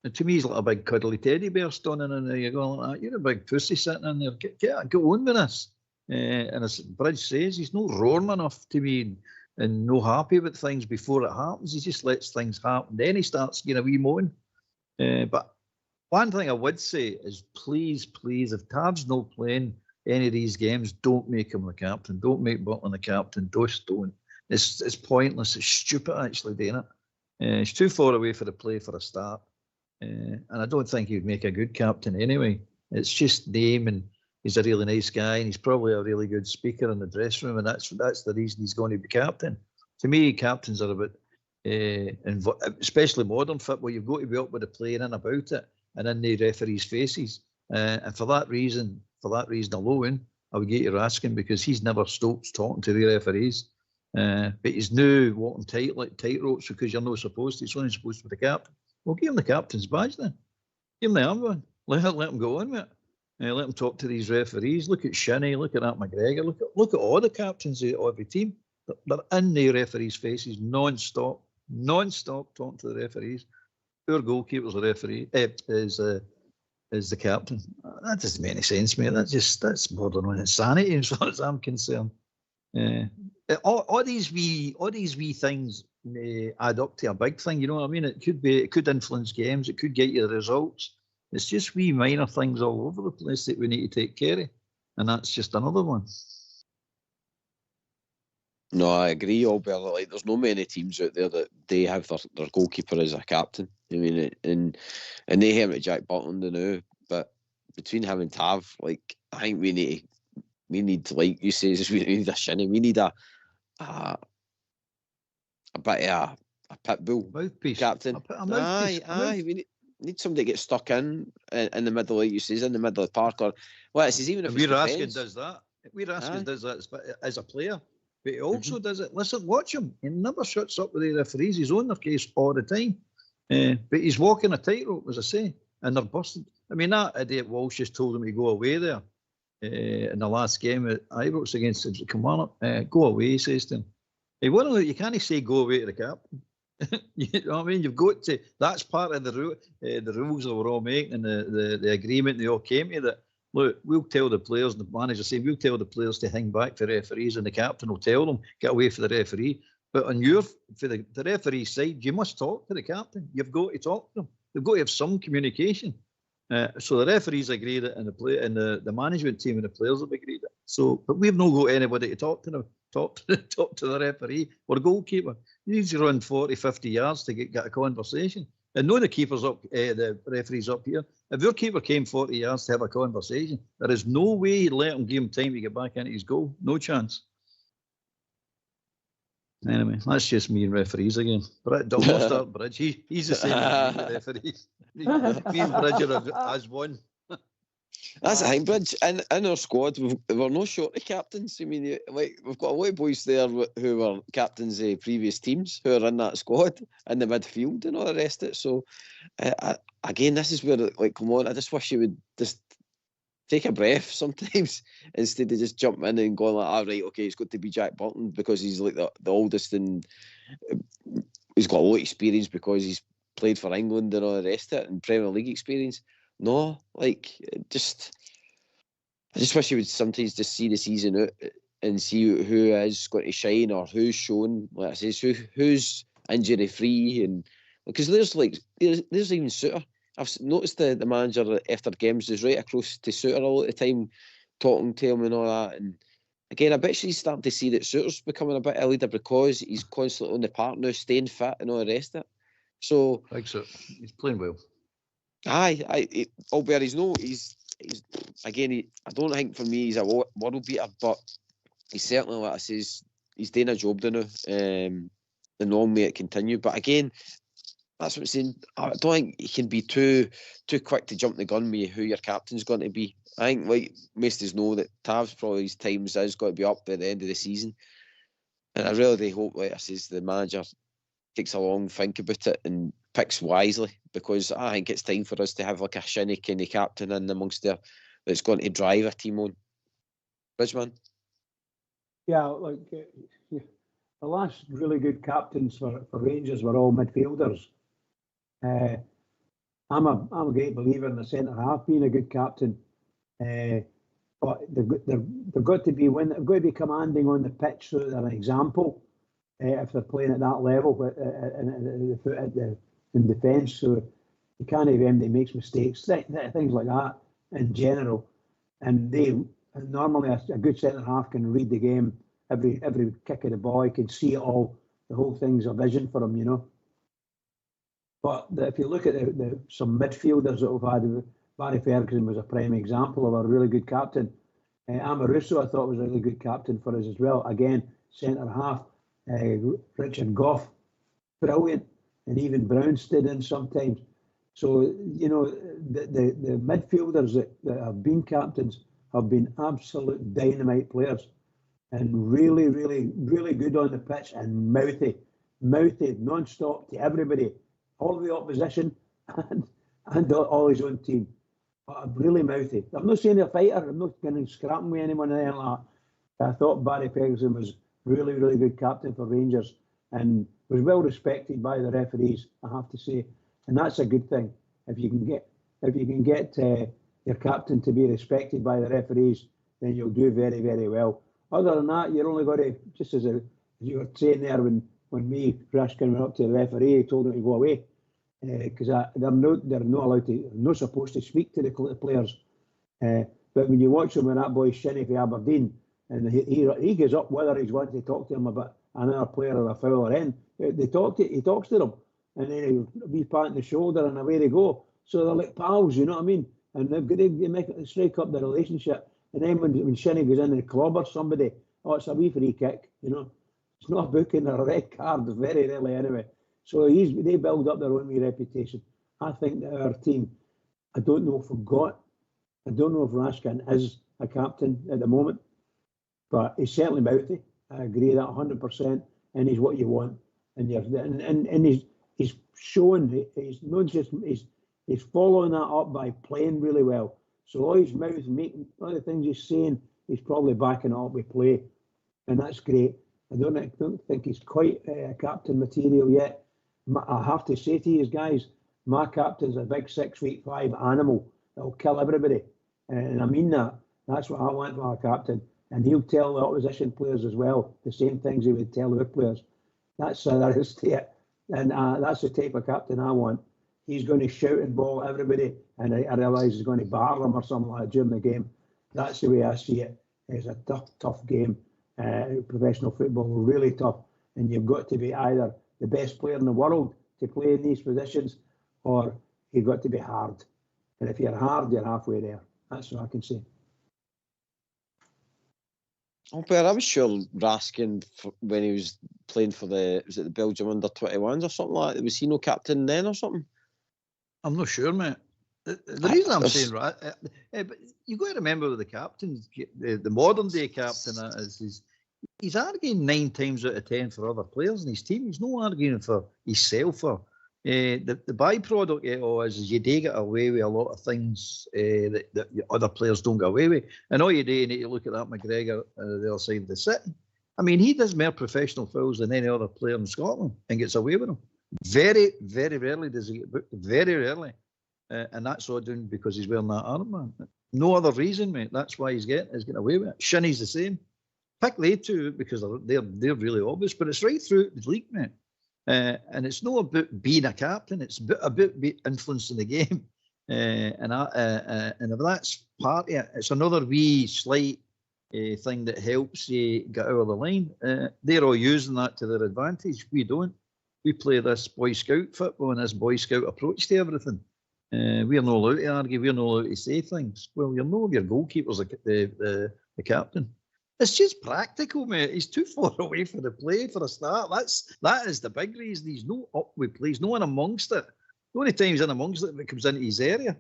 And to me, he's like a big, cuddly teddy bear standing in there. You're going like that. You're a big pussy sitting in there. Go on with this. And as Bridge says, he's not roaring enough to me and no happy with things before it happens. He just lets things happen. Then he starts getting a wee moan. But one thing I would say is please, if Tad's not playing any of these games, don't make him the captain. Don't make Butland the captain. Just don't. It's pointless. It's stupid actually doing it. It's too far away for the play for a start. And I don't think he'd make a good captain anyway. It's just name, and he's a really nice guy, and he's probably a really good speaker in the dressing room, and that's the reason he's going to be captain. To me, captains are about, especially modern football, you've got to be up with the playing and about it, and in the referees' faces. And for that reason alone, I would get you asking, because he's never stops talking to the referees. But he's now walking tight like tight ropes because you're not supposed to. It's only supposed to be the captain. Well, give him the captain's badge then. Give him the armband. Let him go on with it. Let him talk to these referees. Look at Shinnie. Look at that McGregor. Look at all the captains of every team. They're in the referees' faces non-stop talking to the referees. Our goalkeeper's the referee is the captain. That doesn't make any sense, mate. That's borderline on insanity as far as I'm concerned. All these wee things add up to a big thing. You know what I mean? It could influence games. It could get you the results. It's just wee minor things all over the place that we need to take care of, and that's just another one. No, I agree, Albert. Like, there's no many teams out there that they have their goalkeeper as a captain. I mean, and they have it Jack Butland now, but between him and Tav, like, I think we need, like you say, we need a shinny. We need a bit of a pit bull Mouthpiece. captain. A mouthpiece. Aye. We need somebody to get stuck in the middle, like you say, in the middle of the park, or well, it's even if Weir it's Askin does that. Weir Askin does that as a player, but he also does it. Listen, watch him. He never shuts up with the referees. He's on their case all the time. But he's walking a tightrope, as I say, and they're busted. I mean, that idiot Walsh just told him to go away there in the last game at Ibrox against Kilmarnock. Go away, he says to him. Hey, you can't say go away to the captain. You know what I mean? You've got to. That's part of the rules that we're all making and the agreement they all came to. That look, we'll tell the players, and the manager say we'll tell the players to hang back for referees, and the captain will tell them get away for the referee. But on for the referee side, you must talk to the captain. You've got to talk to them. They've got to have some communication. So the referees agreed it, and the management team and the players have agreed it. So, but we've not got anybody to talk to them. Talk to the referee or goalkeeper. You need to run 40, 50 yards to get a conversation. And no, the keeper's up, the referee's up here. If your keeper came 40 yards to have a conversation, there is no way he'd let him give him time to get back into his goal. No chance. Anyway, that's just me and referees again. But don't start Bridge. He's the same as me with referees. Me and Bridge are as one. That's the thing, Bridge. In our squad, we're no short of captains. I mean, like, we've got a lot of boys there who were captains of previous teams who are in that squad, in the midfield and all the rest of it. So, again, this is where, like, come on, I just wish you would just take a breath sometimes instead of just jumping in and going like, right, okay, it's got to be Jack Burton because he's like the oldest and he's got a lot of experience because he's played for England and all the rest of it and Premier League experience. No, like, I just wish you would sometimes just see the season out and see who is going to shine or who's shown, like I say, who's injury free, and because there's even Suter. I've noticed the manager after games is right across to Suter all the time, talking to him and all that. And again, I bet she's starting to see that Suter's becoming a bit of a leader because he's constantly on the park now, staying fit and all the rest of it. So I think so. He's playing well. Albert, he's again. I don't think for me he's a world beater, but he's certainly, like I says, he's doing a job now. And long may it continue. But again, that's what I'm saying. I don't think you can be too quick to jump the gun with who your captain's going to be. I think, like most of us know, that Tav's probably his times is going to be up by the end of the season, and I really hope, like I says, the manager takes a long think about it and picks wisely, because I think it's time for us to have like a shinny kind of captain in amongst there that's going to drive a team on. Bridgeman? Yeah, like the last really good captains for Rangers were all midfielders. I'm a great believer in the centre half being a good captain, but they've got to be commanding on the pitch so that they're an example if they're playing at that level in defence. So you can't have them that makes mistakes, things like that in general. And normally a good centre half can read the game, every kick of the ball, he can see it all. The whole thing's a vision for him, you know. But if you look at some midfielders that we've had, Barry Ferguson was a prime example of a really good captain. Amoruso, I thought, was a really good captain for us as well. Again, centre half. Richard Gough, brilliant, and even Brown stood in sometimes. So, you know, the midfielders that have been captains have been absolute dynamite players and really, really, really good on the pitch and mouthy non-stop to everybody, all the opposition and all his own team. But really mouthy. I'm not saying they're a fighter, I'm not going to scrapping with anyone or anything like that. I thought Barry Ferguson was really, really good captain for Rangers and was well respected by the referees, I have to say. And that's a good thing. If you can get your captain to be respected by the referees, then you'll do very, very well. Other than that, you're only got to, just as you were saying there, when when Raskin went up to the referee, he told him to go away because they're not allowed to, not supposed to speak to the players. But when you watch him with that boy Shinnie for Aberdeen, and he goes up whether he's wanting to talk to him about another player or a foul or in, he talks to them, and then he'll pat on the shoulder and away they go. So they're like pals, you know what I mean? And they strike up the relationship. And then when Shinnie goes in and clobbers somebody, oh, it's a wee free kick, you know. It's not a booking or a red card, very rarely anyway. So they build up their own wee reputation. I think that our team, I don't know if Raskin is a captain at the moment, but he's certainly mouthy. I agree that 100%, and he's what you want. And he's showing, he's not just, he's following that up by playing really well. So all his mouth making, all the things he's saying, he's probably backing it up with play, and that's great. I don't think he's quite captain material yet. I have to say to you guys, my captain's a big 6'5" animal that'll kill everybody, and I mean that. That's what I want for our captain, and he'll tell the opposition players as well the same things he would tell the players. That's there is to it, and that's the type of captain I want. He's going to shout and ball at everybody, and I realise he's going to batter them or something like that during the game. That's the way I see it. It's a tough game. Professional football, really tough, and you've got to be either the best player in the world to play in these positions, or you've got to be hard. And if you're hard, you're halfway there. That's what I can say. Oh, but I was sure Raskin, when he was playing for the Belgium under-21s or something like that, was he no captain then or something? I'm not sure, mate. The reason I'm saying, right, but you've got to remember with the captains, the modern day captain is he's arguing 9 times out of 10 for other players in his team. He's not arguing for himself. The byproduct of it all is you do get away with a lot of things that other players don't get away with. And all you do, you need to look at that McGregor the other side of the city. I mean, he does more professional fouls than any other player in Scotland and gets away with them. Very, very rarely does he get booked. Very rarely. And that's all done because he's wearing that armband. No other reason, mate. That's why he's getting away with it. Shinnie's the same. Pick they two because they're really obvious, but it's right through the league, mate. And it's not about being a captain. It's about influencing the game. And if that's part of it, it's another wee slight thing that helps you get out of the line. They're all using that to their advantage. We don't. We play this Boy Scout football and this Boy Scout approach to everything. We're not allowed to argue. We're not allowed to say things. Well, you're not your goalkeeper's the captain. It's just practical, mate. He's too far away for the play for a start. That is the big reason. He's no up with play. He's no in amongst it. The only time he's in amongst it, it comes into his area.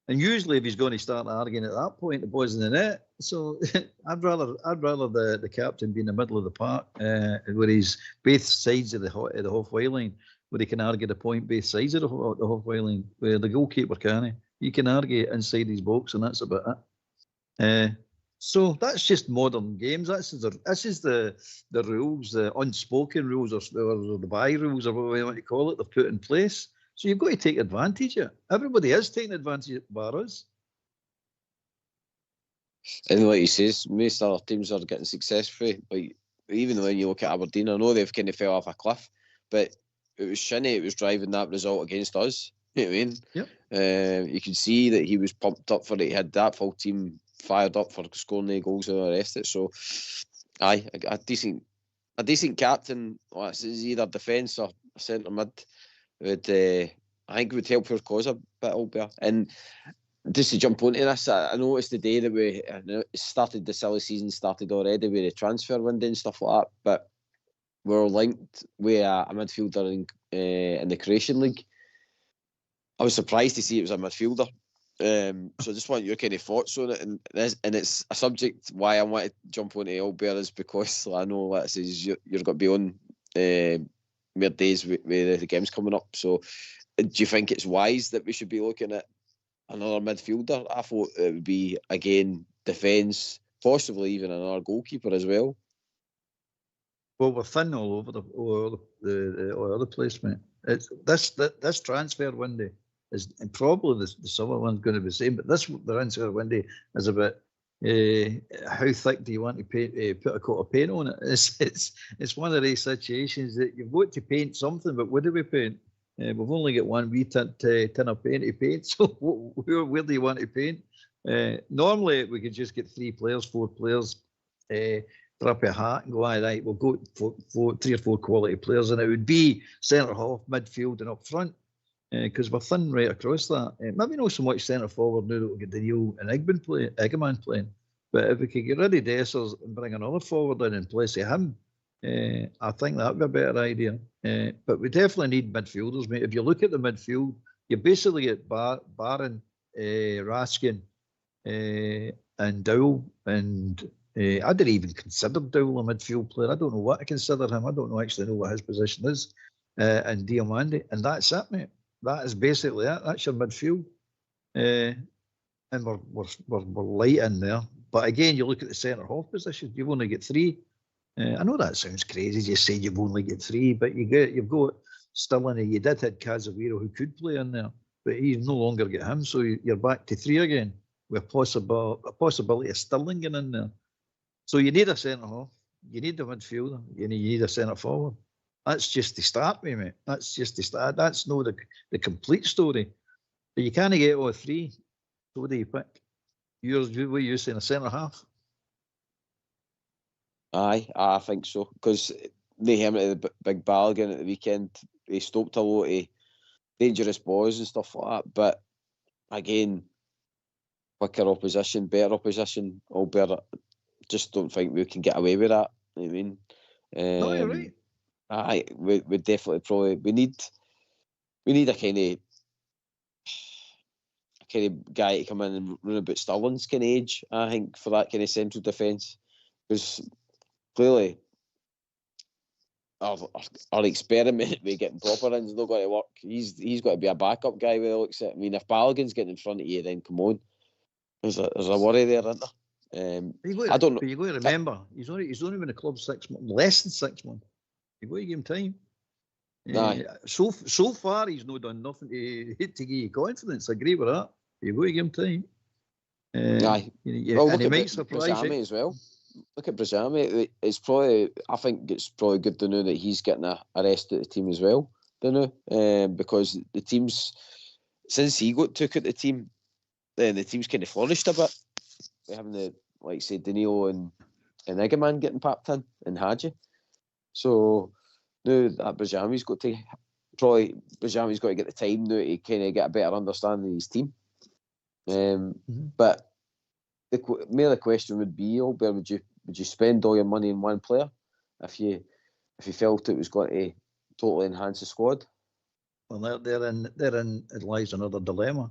And usually, if he's going to start arguing at that point, the boy's in the net. So I'd rather the captain be in the middle of the park, where he's both sides of the halfway line, where he can argue the point both sides of the halfway line. Where the goalkeeper can't. He can argue inside his box, and that's about it. So that's just modern games. This is the rules, the unspoken rules, or the by rules, or whatever you want to call it. They've put in place. So you've got to take advantage of it. Everybody is taking advantage of bar us. And like he says, most other teams are getting successful. Like even when you look at Aberdeen, I know they've kind of fell off a cliff, but it was Shinnie. It was driving that result against us. You know what I mean? Yep. You could see that he was pumped up for it. He had that full team fired up for scoring the goals and all the rest of it. So, a decent captain. Well, it's either defence or centre mid. Would I think would help your cause a bit, Albert. And just to jump onto this, I noticed the day that the silly season started already with the transfer window and stuff like that, but we're linked with a midfielder in the Croatian League. I was surprised to see it was a midfielder. So I just want your kind of thoughts on it, and it's a subject why I want to jump onto Albert is because I know that says you're going to be on mere days with the games coming up. So do you think it's wise that we should be looking at another midfielder? I thought it would be again defence, possibly even another goalkeeper as well. Well, we're thin all over the place, mate. It's this transfer window is, and probably the summer one's going to be the same, but the transfer window is about how thick do you want to paint, put a coat of paint on it? It's one of these situations that you've got to paint something, but what do we paint? We've only got one wee tin of paint to paint, so where do you want to paint? Normally, we could just get 3 players, 4 players, drop a hat and go, all right, we'll go for 3 or 4 quality players, and it would be centre half, midfield, and up front, because we're thin right across that. Maybe not so much centre forward now that we'll get Daniel and Eggman playing, but if we could get rid of Dessers and bring another forward in place of him, I think that would be a better idea. But we definitely need midfielders, mate. If you look at the midfield, you basically get Barron, Raskin, and Dowell, and I didn't even consider Dowell a midfield player. I don't know what I consider him. I don't actually know what his position is. And Diamandi, and that's it, mate. That is basically it. That's your midfield. And we're light in there. But again, you look at the centre half position. You've only got 3. I know that sounds crazy. Just saying you've only got 3, but you've got Stirling. You did have Casemiro who could play in there, but he's no longer got him. So you're back to 3 again, with a possibility of Stirling getting in there. So you need a centre half, you need a midfielder, you need a centre forward. That's just the start, mate. That's just the start. That's not the complete story. But you can't get all 3. So what do you pick? What are you saying, a centre half? Aye, I think so. Because they him at the big bargain at the weekend, he stopped a lot of dangerous balls and stuff like that. But again, quicker opposition, better opposition, all better. Just don't think we can get away with that. I mean, No, you're right. Aye, we definitely probably we need a kind of guy to come in and run about Stirling's kind of age. I think for that kind of central defence, because clearly our experiment with getting proper in is not going to work. He's got to be a backup guy with the looks at. I mean, if Balogun's getting in front of you, then come on, there's a worry there, isn't there? I don't know. But you got to remember, he's only been in the club 6 months, less than 6 months. You got to give him time. So far, he's not done nothing to give you confidence. I agree with that. You got to give him time. Well, and he might surprise you as well. Look at Brazami. I think it's probably good to know that he's getting a rest at the team as well. Don't know, because the teams since he took at the team, then the team's kind of flourished a bit. We're having the say Danilo and Eggman getting packed in and Hadji. So now that Brazami's got to get the time now to kind of get a better understanding of his team. But the question would be, Albert, would you spend all your money in one player if you felt it was going to totally enhance the squad? Well, therein it lies another dilemma.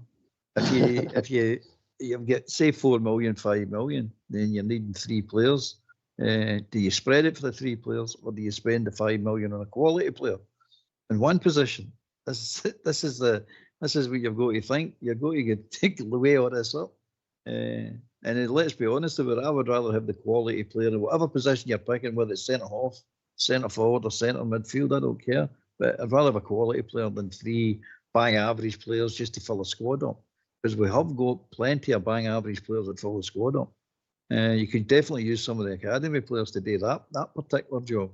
If you've got say 4 million, 5 million, then you're needing 3 players. Do you spread it for the 3 players, or do you spend the 5 million on a quality player in one position? This is what you've got to think. You've got to take the way all this up. And let's be honest about it, I would rather have the quality player in whatever position you're picking, whether it's centre half, centre forward, or centre midfield. I don't care, but I'd rather have a quality player than 3 bang average players just to fill a squad up. Because we have got plenty of bang average players that fill the squad up. You could definitely use some of the academy players to do that particular job.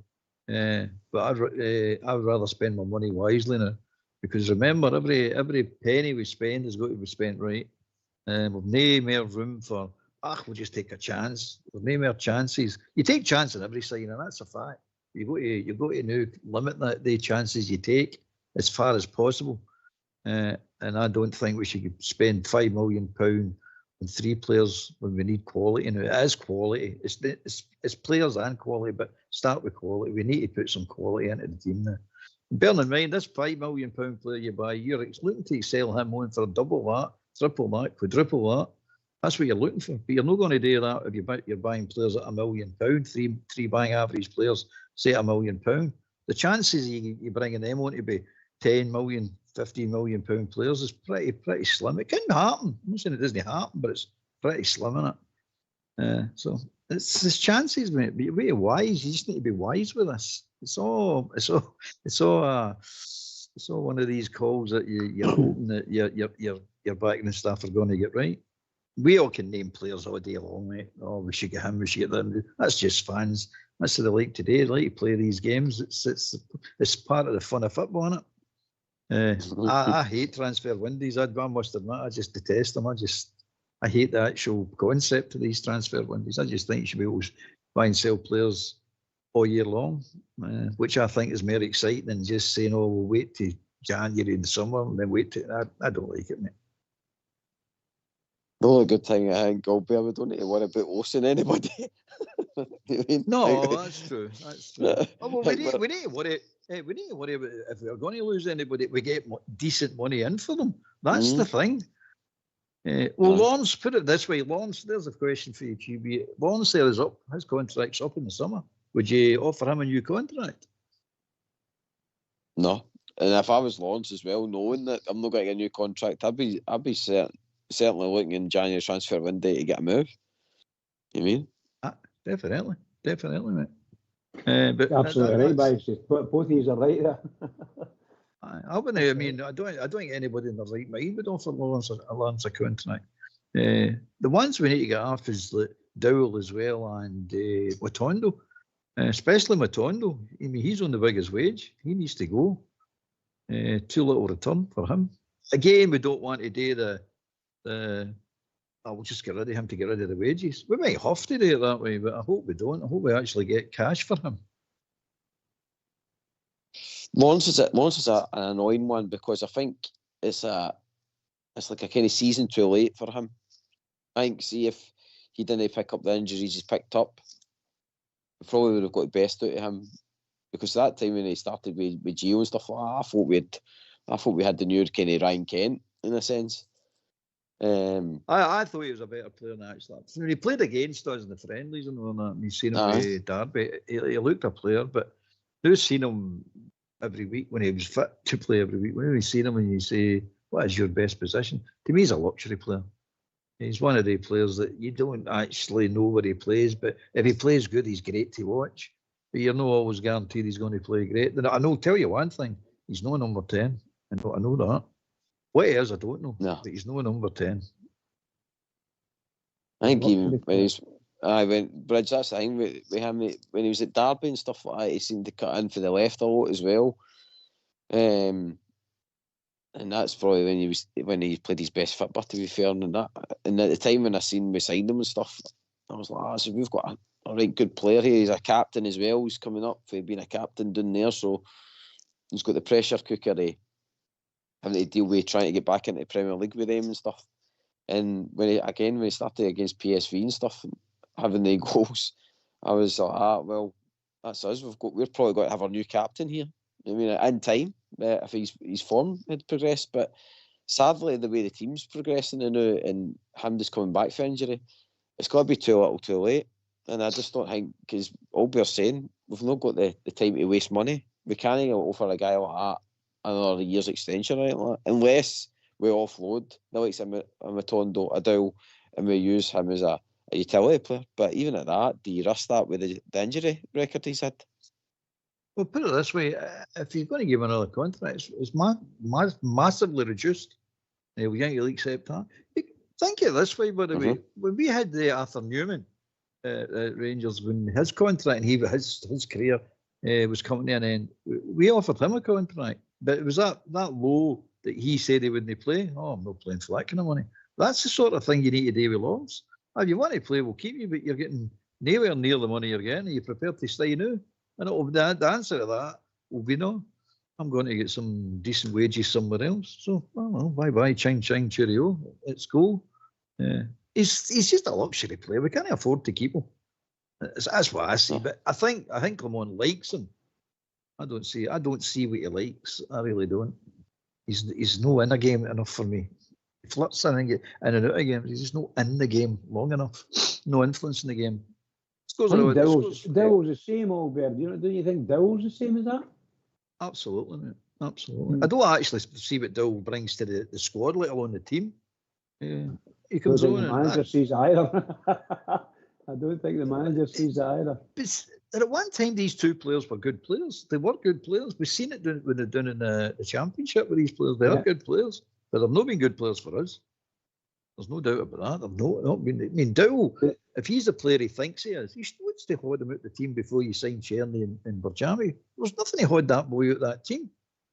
But I would rather spend my money wisely now, because remember, every penny we spend has got to be spent right. We've no more room for we'll just take a chance. There's no more chances. You take chances in every signing, and that's a fact. You've got to now limit the chances you take as far as possible. And I don't think we should spend £5 million on 3 players when we need quality. Now, it is quality. It's players and quality, but start with quality. We need to put some quality into the team now. Bear in mind, this £5 million player you buy, you're looking to sell him on for double that, triple that, quadruple that. That's what you're looking for. But you're not going to do that if you're buying players at £1 million, 3 bang average players, say at £1 million. The chances you bringing them on to be 10 million, 15 million pound players is pretty slim. It can happen. I'm not saying it doesn't happen, but it's pretty slim, isn't it? So it's chances, mate. But you're very wise. You just need to be wise with this. It's all one of these calls that you're hoping that your backing and staff are going to get right. we all can name players all day long, mate. Oh, we should get him, we should get them. That's just fans. That's what they like today. They like to play these games. It's part of the fun of football, isn't it? I hate transfer windows. I must admit, I just detest them. I hate the actual concept of these transfer windows. I just think you should be able to buy and sell players all year long, which I think is more exciting than just saying, "Oh, we'll wait till January in the summer and then wait till." I don't like it, mate. The only good thing I think, Goalkeeper, we don't need to worry about losing anybody. No, that's true. That's true. Well, we need to worry. We need to worry about if we're going to lose anybody, we get decent money in for them. That's the thing. Lawrence, put it this way, Lawrence, there's a question for you, QB. Lawrence there is up. His contract's up in the summer. Would you offer him a new contract? No. And if I was Lawrence as well, knowing that I'm not going to get a new contract, I'd be certainly looking in January transfer window to get a move. You mean? Definitely, mate. But absolutely right, guys. Both of you are right there. I wouldn't. I mean, I don't think anybody in their right mind would offer Lawrence a contract. The ones we need to get off is like Dowell as well and Matondo, especially Matondo. I mean, he's on the biggest wage. He needs to go. Too little return for him. Again, we don't want to do we'll just get rid of him to get rid of the wages. We might have to do it that way, but I hope we don't. I hope we actually get cash for him. Lawrence is an annoying one because I think it's like a kind of season too late for him. I think, see, if he didn't pick up the injuries he's picked up, we probably would have got the best out of him. Because that time when he started with Gio and stuff like that, I thought we had the new kind of Ryan Kent in a sense. I thought he was a better player than actually. When he played against us in the friendlies and all that, and you've seen him with Derby, he looked a player, but who's seen him every week when he was fit to play every week? When you seen him and you say, what is your best position? To me, he's a luxury player. He's one of the players that you don't actually know where he plays, but if he plays good, he's great to watch. But you're not always guaranteed he's going to play great. I know, tell you one thing, he's no number 10. I know that. What he is, I don't know. No. But he's no number 10. I think even when Bridge, that's the thing with him, when he was at Derby and stuff like that, he seemed to cut in for the left a lot as well. And that's probably when he played his best football, to be fair. And at the time when I seen we signed him and stuff, I was like, so we've got a right good player here. He's a captain as well. He's coming up for being a captain down there, so he's got the pressure cooker of having to deal with trying to get back into the Premier League with them and stuff. And when he started against PSV and stuff, having the goals, I was like, well, that's us. We've probably got to have our new captain here. I mean, in time, if his form had progressed. But sadly, the way the team's progressing now and him just coming back for injury, it's got to be too little too late. And I just don't think, because all we're saying, we've not got the time to waste money. We can't offer a guy like that another year's extension, right? Unless we offload the likes of Matondo, Adele, and we use him as a utility player. But even at that, do you risk that with the injury record he's had? Well, put it this way, if you're going to give him another contract, it's massively reduced. We think he'll accept that. Think of it this way, by the way. When we had the Arthur Newman at Rangers, when his contract and his career was coming to an end, we offered him a contract. But it was that low that he said he wouldn't play. Oh, I'm not playing for that kind of money. That's the sort of thing you need to do with Lawrence. If you want to play, we'll keep you, but you're getting nowhere near the money you're getting. Are you prepared to stay now? And the answer to that will be no. I'm going to get some decent wages somewhere else. So, well, bye-bye, ching, cheerio. Let's go. He's just a luxury player. We can't afford to keep him. That's what I see. But I think Clement likes him. I don't see what he likes. I really don't. He's no in a game enough for me. He flirts in and out of games. He's just not in the game long enough. No influence in the game. Dowell's the same, Albert. Don't you think Dowell's the same as that? Absolutely, mate. Absolutely. I don't actually see what Dowell brings to the squad, let alone the team. He comes on. The manager sees either. I don't think the manager sees either. But at one time, these two players were good players. They were good players. We've seen it when they're down in the championship with these players. They are good players, but they've not been good players for us. There's no doubt about that. I mean, Dowell, if he's the player he thinks he is, he wants to hold him out the team before you sign Cherny and Burjami. There's nothing to hold that boy out that team.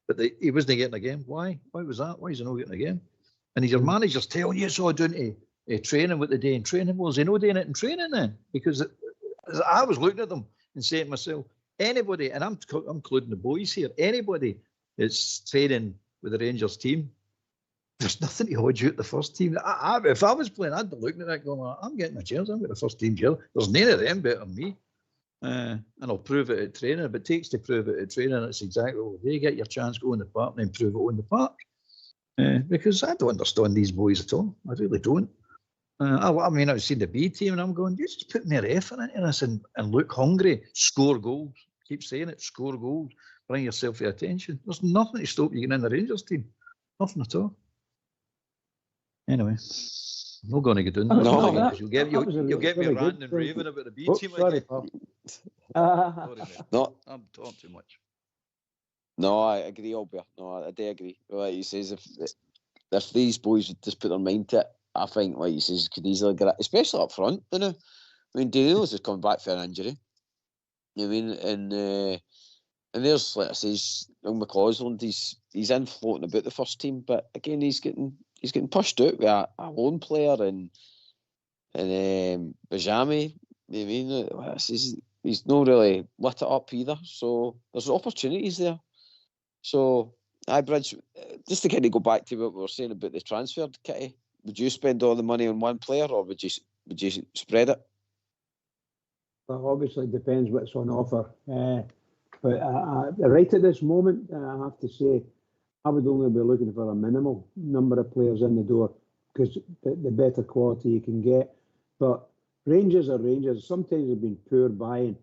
But he wasn't getting a game. Why? Why was that? Why is he not getting a game? And your manager's telling you it's all doing to training what they do in training. Well, is he not doing it in training then? Because I was looking at them and saying to myself, anybody, and I'm including the boys here, anybody that's training with the Rangers team, there's nothing to hold you at the first team. If I was playing, I'd be looking at that going, I'm getting a chance. I'm getting a first team jersey. There's none of them better than me. And I'll prove it at training. If it takes to prove it at training, it's exactly what they get your chance, go in the park and then prove it on the park. Because I don't understand these boys at all. I really don't. I mean, I've seen the B team and I'm going, you just put more effort into this and look hungry, score goals. Keep saying it, score goals, bring yourself to attention. There's nothing to stop you getting in the Rangers team. Nothing at all. Anyway, I'm not going to get into this. You'll get me ranting and raving about the B team again. Sorry, No, I'm talking too much. No, I agree, Albert. No, I do agree. Like he says, if these boys would just put their mind to it, I think, like he says, could easily get it, especially up front. You know, I mean, Daniels is coming back for an injury. You know what I mean? And there's, like I says, young McCausland. He's in floating about the first team, but again, he's getting pushed out with a lone player and Bajami. You know what I mean? He's not really lit it up either. So there's opportunities there. So, Bridge, just to kind of go back to what we were saying about the transfer, Kitty, would you spend all the money on one player or would you spread it? Well, obviously it depends what's on offer. But right at this moment, I have to say, I would only be looking for a minimal number of players in the door because the better quality you can get. But Rangers are Rangers. Sometimes they've been poor buying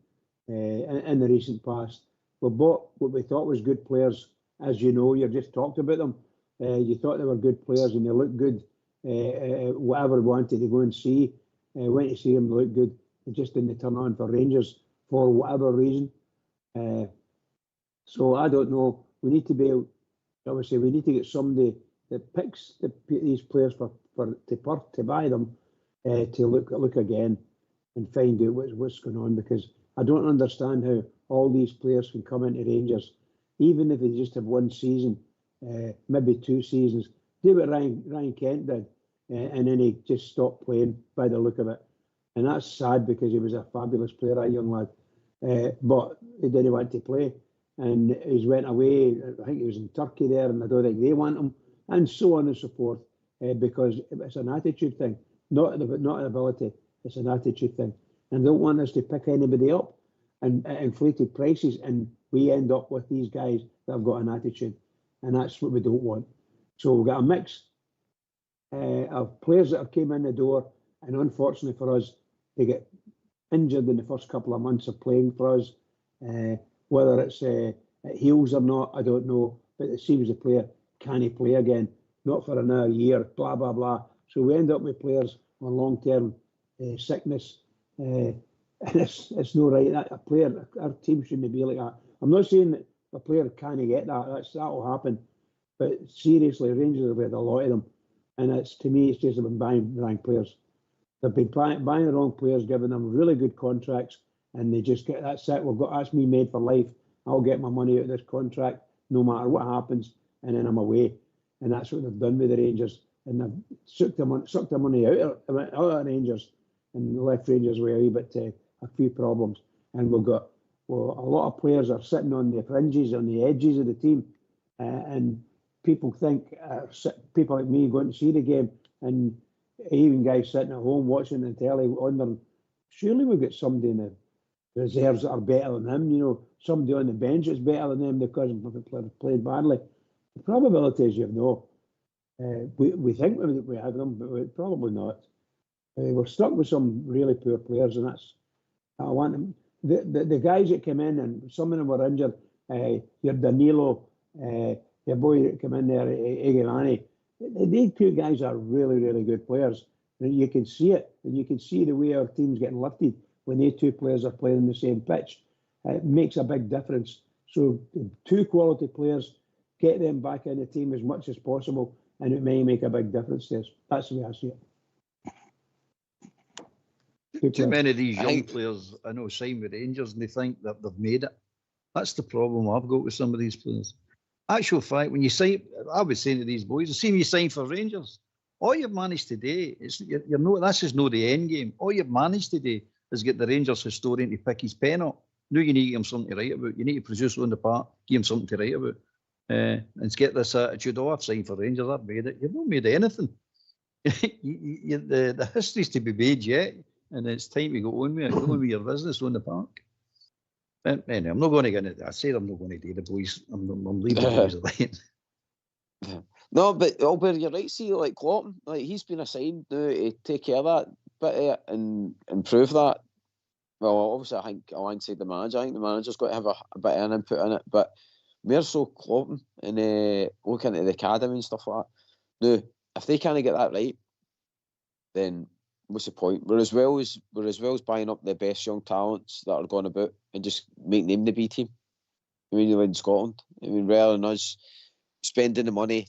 in the recent past. We bought what we thought was good players. As you know, you just talked about them. You thought they were good players and they looked good. Whatever we wanted to go and see, went to see them, they looked good. They just didn't turn on for Rangers for whatever reason. So I don't know. We need to be, obviously, we need to get somebody that picks these players to buy them, to look again and find out what's going on, because I don't understand how all these players can come into Rangers, even if they just have one season, maybe 2 seasons. Do what Ryan Kent did, and then he just stopped playing by the look of it. And that's sad because he was a fabulous player, that young lad. But he didn't want to play. And he's went away. I think he was in Turkey there, and I don't think they want him, and so on and so forth, because it's an attitude thing, not an ability. It's an attitude thing. And they don't want us to pick anybody up and at inflated prices, and we end up with these guys that have got an attitude, and that's what we don't want. So we've got a mix of players that have came in the door, and unfortunately for us, they get injured in the first couple of months of playing for us. Whether it's at heels or not, I don't know, but it seems the player can't play again, not for another year, blah, blah, blah. So we end up with players on long-term sickness, and it's not right. That a player, our team shouldn't be like that. I'm not saying that a player can't get that. That will happen, but seriously, Rangers have had a lot of them, and to me, it's just been buying the wrong players. They've been buying the wrong players, giving them really good contracts, and they just get, that's it. That's me made for life. I'll get my money out of this contract no matter what happens, and then I'm away. And that's what they've done with the Rangers, and they've sucked their money out of Rangers, and left Rangers with a few problems. And we've got a lot of players are sitting on the fringes, on the edges of the team, and people think people like me going to see the game, and even guys sitting at home watching the telly wondering, surely we've got somebody in the reserves that are better than him, somebody on the bench that's better than him because they played badly. The probability is we think we have them, but we're probably not. We're stuck with some really poor players, and I want them. The guys that came in, and some of them were injured. Your Danilo, your boy that came in there, Igimani. These two guys are really, really good players. And you can see it, and you can see the way our team's getting lifted when these two players are playing on the same pitch. It makes a big difference. So 2 quality players, get them back in the team as much as possible, and it may make a big difference to us. That's the way I see it. Too many of these I young think- players I know sign with Rangers and they think that they've made it. That's the problem I've got with some of these players. Actual fact, when you sign, I would say to these boys, see when you sign for Rangers, all you've managed to do is you're no. This is no the end game. All you've managed to do is get the Rangers historian to pick his pen up. Now you need to give him something to write about. You need to produce on the part, give him something to write about, and get this attitude. Oh, I've signed for Rangers. I've made it. You've not made anything. The history's to be made yet, and it's time to go on with it. Go on with your business on the park. Anyway, I'm not going to get into. I said I'm not going to do the boys. I'm leaving the boys alone. No, but Albert, you're right. See, like Klopp, like he's been assigned now to take care of that bit of it and improve that. Well, obviously, I think alongside the manager, I think the manager's got to have a bit of an input in it. But more so Klopp and looking at the academy and stuff like that. Now, if they can't get that right, then what's the point? We're as well as buying up the best young talents that are going about and just making them the B team. I mean, in Scotland. I mean, rather than us spending the money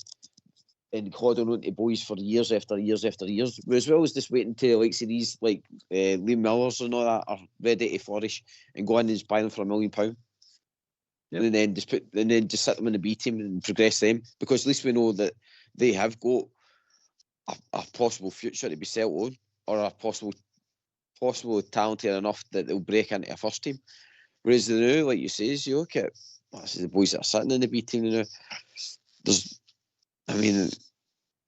and holding on to boys for years after years after years, as well as just waiting till like these like Liam Millers and all that are ready to flourish and go in and just buy them for £1 million. Yep. And then just sit them in the B team and progress them, because at least we know that they have got a possible future to be settled on, or a possible talented enough that they'll break into a first team. Whereas now, like you say, you look at this is the boys that are sitting in the B team now.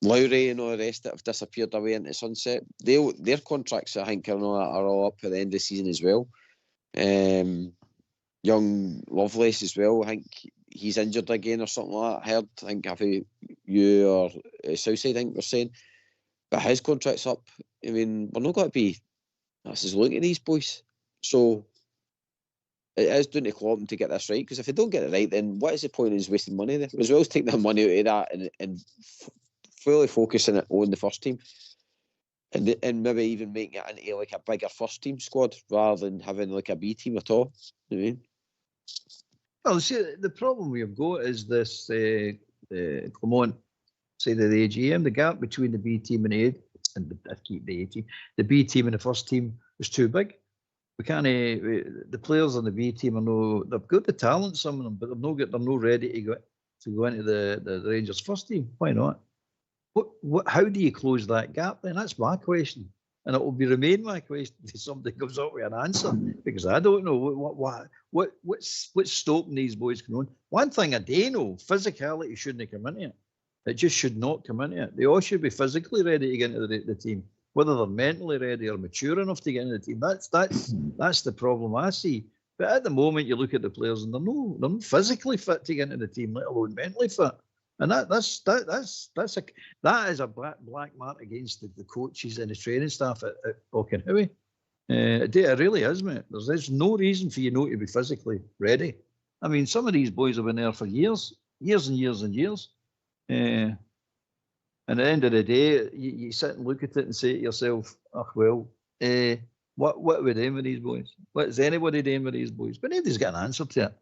Lowry and all the rest that have disappeared away into sunset. Their contracts, I think, are all up at the end of the season as well. Young Lovelace as well. I think he's injured again or something like that. I heard. I think you or Southside, I think, were saying, but his contract's up. I mean, we're not going to be. This is looking at these boys. So it is down to Klopp to get this right. Because if they don't get it right, then what is the point in us wasting money there? As well as taking that money out of that and fully focusing it on the first team, and maybe even making it into like a bigger first team squad rather than having like a B team at all. You know what I mean? Well, see, the problem we've got is this. Clement said at the AGM, the gap between the B team and I keep the A team, the B team and the first team is too big. We can't. The players on the B team they've got the talent, some of them, but they're not ready to go into the Rangers first team. Why not? How do you close that gap then? That's my question. And it will remain my question until somebody comes up with an answer, because I don't know what's stopping these boys coming on. One thing I do know, physicality shouldn't come into it. It just should not come into it. They all should be physically ready to get into the team, whether they're mentally ready or mature enough to get into the team. That's the problem I see. But at the moment, you look at the players and they're not physically fit to get into the team, let alone mentally fit. And that is a black mark against the coaches and the training staff at Auchenhowie. It really is, mate. There's no reason for you not to be physically ready. I mean, some of these boys have been there for years and years and years. And at the end of the day, you sit and look at it and say to yourself, what are we doing with these boys? What is anybody doing with these boys? But nobody's got an answer to it.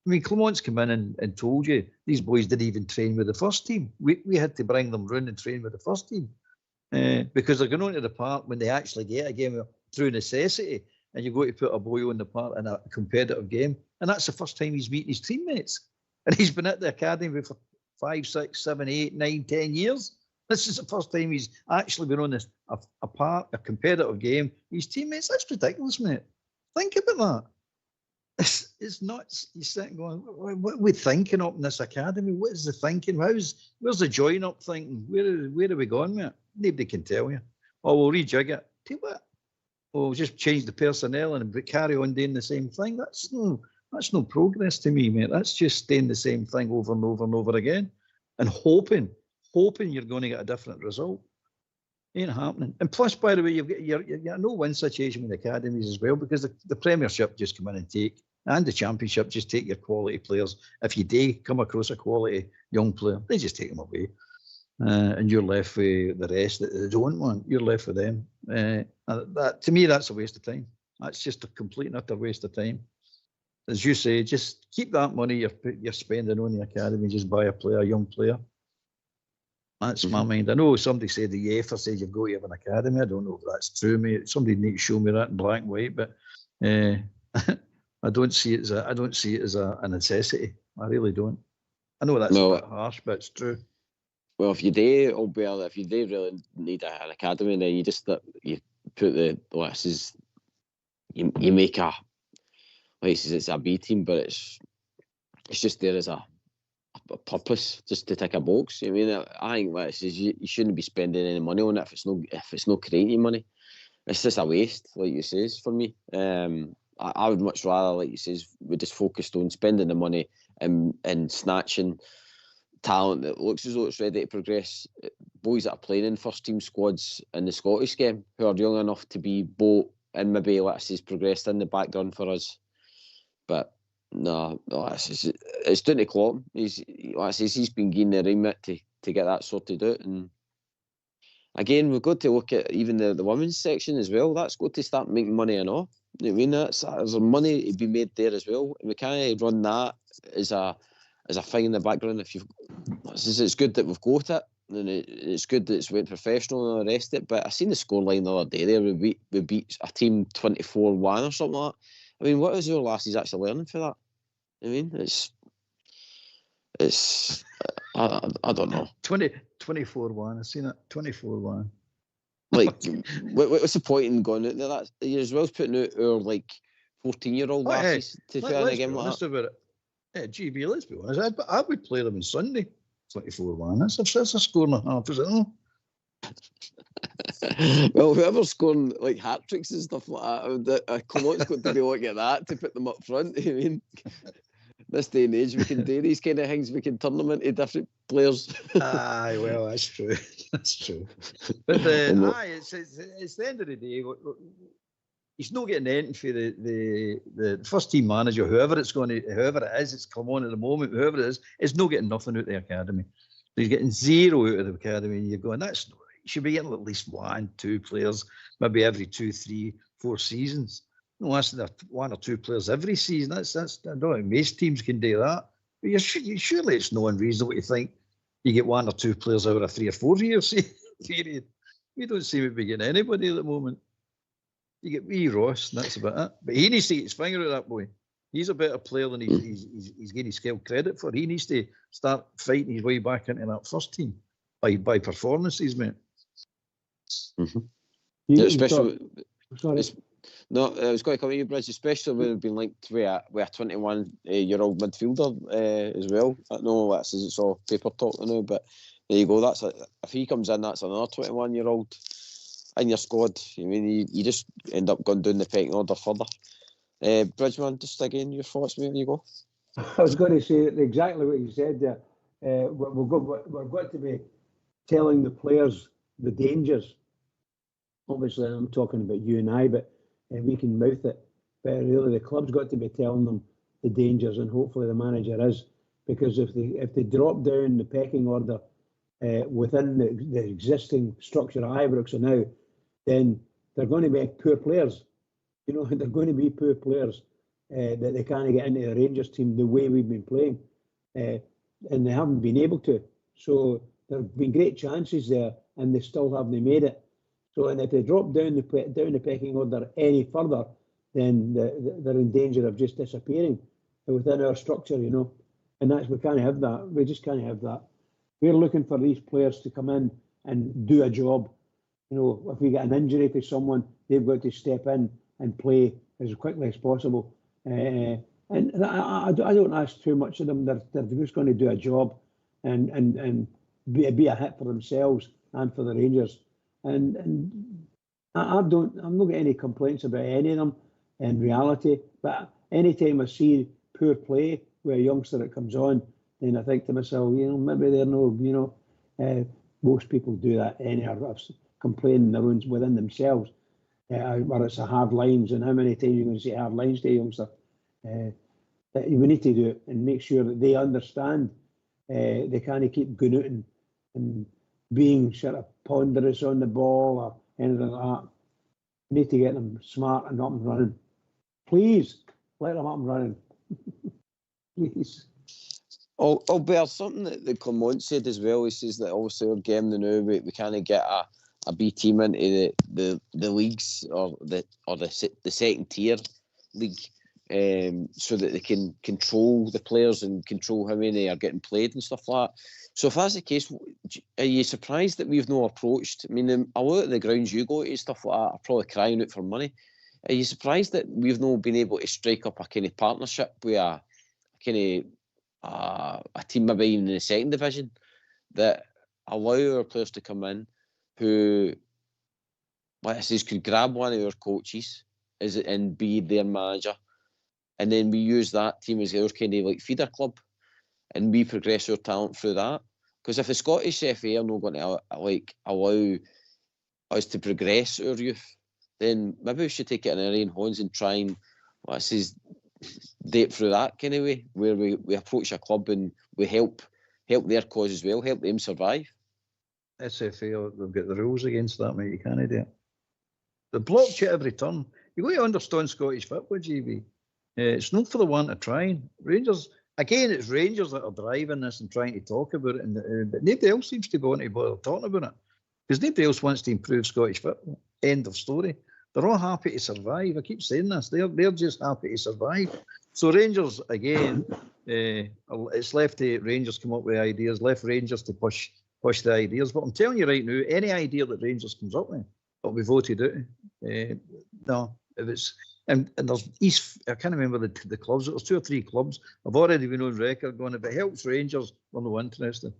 I mean, Clement's come in and told you these boys didn't even train with the first team. We had to bring them round and train with the first team because they're going on to the park when they actually get a game through necessity, and you go to put a boy on the park in a competitive game, and that's the first time he's meeting his teammates. And he's been at the academy for 5, 6, 7, 8, 9, 10 years. This is the first time he's actually been on a competitive game. His teammates, that's ridiculous, mate. Think about that. It's nuts. You're sitting going, what are we thinking up in this academy? What is the thinking? Where's the join up thinking? Where are we going with it? Nobody can tell you. Oh, we'll rejig it. Tell what? We'll just change the personnel and carry on doing the same thing. That's no progress to me, mate. That's just staying the same thing over and over and over again and hoping you're going to get a different result. Ain't happening. And plus, by the way, you're a no-win situation with the academies as well, because the Premiership just come in and the Championship just take your quality players. If you do come across a quality young player, they just take them away. And you're left with the rest that they don't want. You're left with them. That to me, that's a waste of time. That's just a complete and utter waste of time. As you say, just keep that money you're spending on the academy. Just buy a young player. That's my mind. I know somebody said the UEFA said you've got to have an academy. I don't know if that's true, mate. Somebody needs to show me that in black and white, but I don't see it as a necessity. I really don't. I know that's a bit harsh, but it's true. Well, if you do, Albert, if you do really need an academy, then you just you put you make a, like he says, it's a B team, but it's just there as a purpose, just to tick a box. I mean, I think like says, you shouldn't be spending any money on it if it's not creating money. It's just a waste, like you says, for me. I would much rather, like you says, we just focused on spending the money and snatching talent that looks as though it's ready to progress. Boys that are playing in first team squads in the Scottish game who are young enough to be bought and maybe, like I says, progressed in the background for us. But no, it's down to Klopp. He's been given the remit to get that sorted out. And again, we've got to look at even the women's section as well. That's got to start making money and all. You know what I mean? There's money to be made there as well. We can't run that as a thing in the background. It's good that we've got it, and it's good that it's went professional and all the rest of it. But I seen the scoreline the other day there. We beat a team 24-1 or something like that. I mean, what is your lasses actually learning for that? I mean, it's I don't know. 24-1. I've seen it. 24-1. Like, what's the point in going out there? That you're as well as putting out our 14-year-old lasses to try and again like that. About it. Yeah, GB, let's be honest. I would play them on Sunday. 24-1. That's a score and a half, is it not? Well, whoever's scoring hat tricks and stuff like that, Cologne got to be looking at that to put them up front. I mean, this day and age, we can do these kind of things. We can turn them into different players. Aye, well, that's true. That's true. But it's the end of the day. He's not getting anything for the first team manager, whoever it is, it's Clement at the moment, whoever it is, it's not getting nothing out of the academy. So he's getting zero out of the academy, and you're going, that's not right. You should be getting at least 1-2 players, maybe every 2, 3, 4 seasons. No less than 1 or 2 players every season. That's I don't think most teams can do that. But surely it's no unreasonable to think you get 1 or 2 players out of a 3 or 4 year period. We don't seem to be getting anybody at the moment. You get wee Ross, and that's about it. But he needs to get his finger at that boy. He's a better player than he's getting scale credit for. He needs to start fighting his way back into that first team by performances, mate. Mm-hmm. Yeah, especially, no, I was going to come to you, Bridge, especially when we've been linked with a 21-year-old midfielder as well. I know that says it's all paper talk now, but there you go. If he comes in, that's another 21-year-old in your squad. I mean, you just end up going down the pecking order further. Bridgeman, just again, your thoughts, mate, when you go. I was going to say exactly what you said there. We've got to be telling the players the dangers. Obviously, I'm talking about you and I, but we can mouth it. But really, the club's got to be telling them the dangers, and hopefully the manager is. Because if they drop down the pecking order within the existing structure of Ibrox now, then they're going to be poor players. You know, they're going to be poor players that they can't get into the Rangers team the way we've been playing, and they haven't been able to. So there have been great chances there, and they still haven't made it. So, and if they drop down the pecking order any further, then they're in danger of just disappearing within our structure, you know. And we can't have that. We just can't have that. We're looking for these players to come in and do a job. You know, if we get an injury to someone, they've got to step in and play as quickly as possible. And I don't ask too much of them. They're just going to do a job and be a hit for themselves and for the Rangers. And I'm not getting any complaints about any of them in reality. But anytime I see poor play with a youngster that comes on, then I think to myself, you know, maybe they're no, you know, most people do that anyhow, complaining their own within themselves. Where it's a hard lines, and how many times you're going to say hard lines to a youngster. We need to do it and make sure that they understand they can't keep going out and being sort of ponderous on the ball or anything like that. We need to get them smart and up and running. Please, let them up and running. Please. Oh, Bear, something that Clement said as well. He says that obviously our game now we can't get a B team into the leagues or the second tier league, so that they can control the players and control how many are getting played and stuff like that. So if that's the case, are you surprised that we've not approached? I mean, a lot of the grounds you go to, stuff like that, are probably crying out for money. Are you surprised that we've not been able to strike up a kind of partnership with a kind of a team maybe even in the second division that allow our players to come in who, like I says, could grab one of our coaches and be their manager, and then we use that team as our kind of like feeder club, and we progress our talent through that. Because if the Scottish FA are not going to allow us to progress our youth, then maybe we should take it in our own hands and try and, like I says, date through that kind of way, where we approach a club and we help their cause as well, help them survive. SFA, they've got the rules against that, mate. You can't do it. They block you every turn. You've got to understand Scottish football, GB. It's not for the one to try. Rangers, again, it's Rangers that are driving this and trying to talk about it, but nobody else seems to want to bother talking about it, because nobody else wants to improve Scottish football. End of story. They're all happy to survive. I keep saying this. They're just happy to survive. So Rangers, again, it's left to Rangers come up with ideas, left Rangers to push the ideas. But I'm telling you right now, any idea that Rangers comes up with, it'll be voted out. No, if it's and there's East. I can't remember the clubs. There's 2 or 3 clubs. I've already been on record going, if it helps Rangers, we're not interested.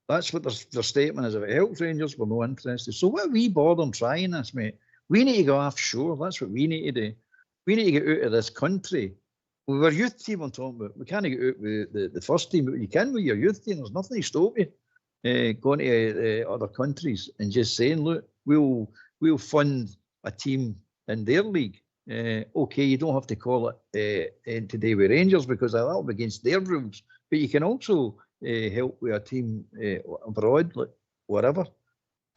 That's what their statement is. If it helps Rangers, we're not interested. So what are we bothering trying this, mate? We need to go offshore. That's what we need to do. We need to get out of this country. With our youth team I'm talking about, we can't get out with the first team, but you can with your youth team. There's nothing to stop you going to other countries and just saying, look, we'll fund a team in their league. Okay, you don't have to call it Today with Rangers, because that'll be against their rules. But you can also help with a team abroad, like whatever,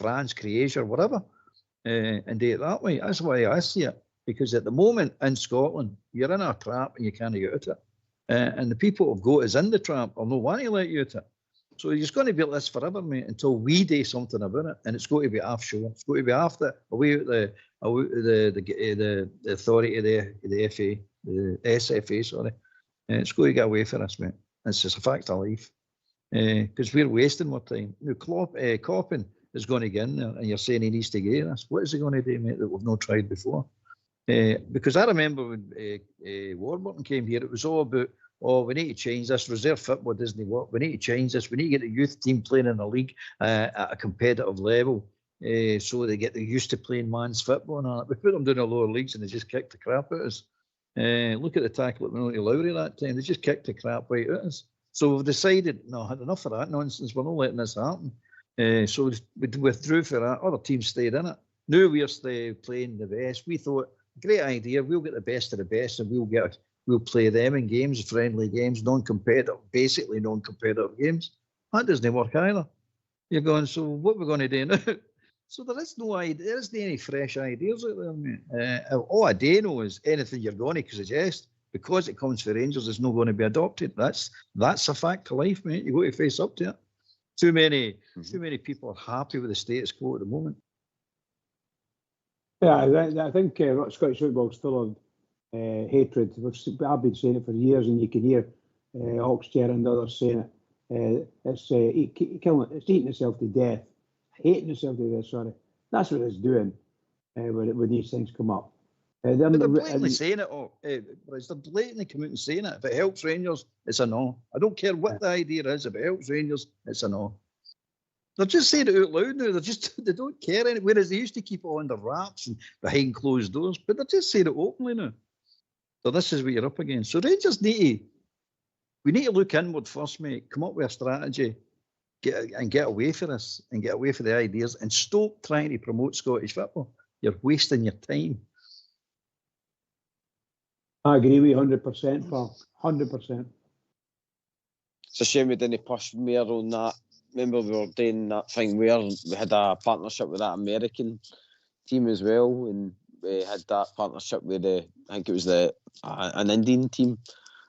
France, Croatia, whatever, and do it that way. That's why I see it. Because at the moment in Scotland, you're in a trap and you can't get out of it. And the people who've got us in the trap are not wanting to let you out of it. So it's going to be like this forever, mate, until we do something about it. And it's going to be offshore. It's going to be after away with the authority of the FA, the SFA, sorry. It's going to get away from us, mate. It's just a fact of life. Because we're wasting more time. Now, Coppin is going to get in there, and you're saying he needs to get us. What is he going to do, mate, that we've not tried before? Because I remember when Warburton came here, it was all about, we need to change this. Reserve football doesn't work. We need to change this. We need to get the youth team playing in a league at a competitive level, so they get used to playing man's football and all that. We put them down in the lower leagues and they just kicked the crap out of us. Look at the tackle at Milty Lowry that time. They just kicked the crap right out of us. So we've decided, no, had enough of that nonsense. We're not letting this happen. So we withdrew for that. Other teams stayed in it. Now we're playing the best. We thought, great idea. We'll get the best of the best, and we'll play them in games, friendly games, basically non-competitive games. That doesn't work either. You're going, so what we're going to do now? So there is no idea. There isn't any fresh ideas out there, mate. All I do know is anything you're going to suggest, because it comes for Rangers, is not going to be adopted. That's a fact of life, mate. You've got to face up to it. Too many people are happy with the status quo at the moment. Yeah, I think Scottish football is full of hatred. I've been saying it for years, and you can hear Oxchair and others saying it. It's eating itself to death, hating itself to death. Sorry, that's what it's doing when these things come up. They're blatantly saying it. They're blatantly coming out and saying it. If it helps Rangers, it's a no. I don't care what the idea is. If it helps Rangers, it's a no. They're just saying it out loud now. They don't care any. Whereas they used to keep it under wraps and behind closed doors, but they're just saying it openly now. So this is what you're up against. So Rangers we need to look inward first, mate. Come up with a strategy, get away from this, and get away from the ideas, and stop trying to promote Scottish football. You're wasting your time. I agree with you 100%, pal. 100%. It's a shame we didn't push more on that. Remember, we were doing that thing where we had a partnership with that American team as well, and we had that partnership with I think it was an Indian team